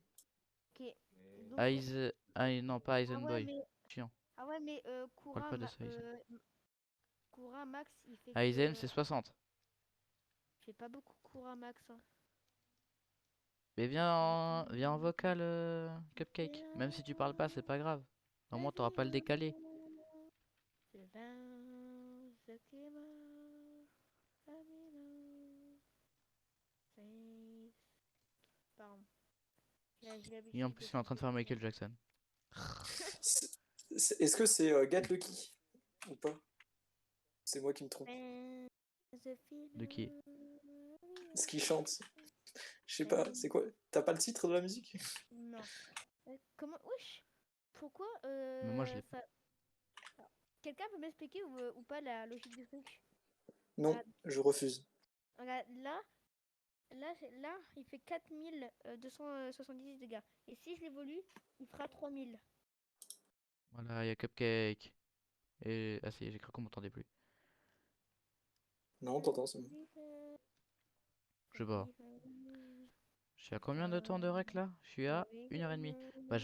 Ok. mais- Donc. Aizen... non, pas Ah Aizen ouais, Boy. mais. Chiant. Ah ouais, mais On parle pas de ça, Aizen. Kura Max, il fait Aizen, que. c'est 60. Il fait pas beaucoup Kura Max. Hein. Mais viens en vocal, Cupcake. Même si tu parles pas, c'est pas grave. Normalement, t'auras pas le décalé. C'est le vin, ce qui meurt, pardon. J'ai Et en l'habitude plus, de il est en train de faire Michael Jackson. Est-ce que c'est Get Lucky ou pas? C'est moi qui me trompe. De qui? Ce qui chante. Je sais pas, c'est quoi? T'as pas le titre de la musique? Non. Comment. Wesh. Pourquoi Mais moi, je l'ai. ça. Alors, quelqu'un peut m'expliquer ou pas la logique du truc? Non, je refuse. Regarde, là, il fait 4270 dégâts. Et si je l'évolue, il fera 3000. Voilà, il y a Cupcake. Et... Ah si, j'ai cru qu'on m'entendait plus. Non, t'entends, c'est bon. Je sais pas. Je suis à combien de temps de rec là? Je suis à 1h30. Bah,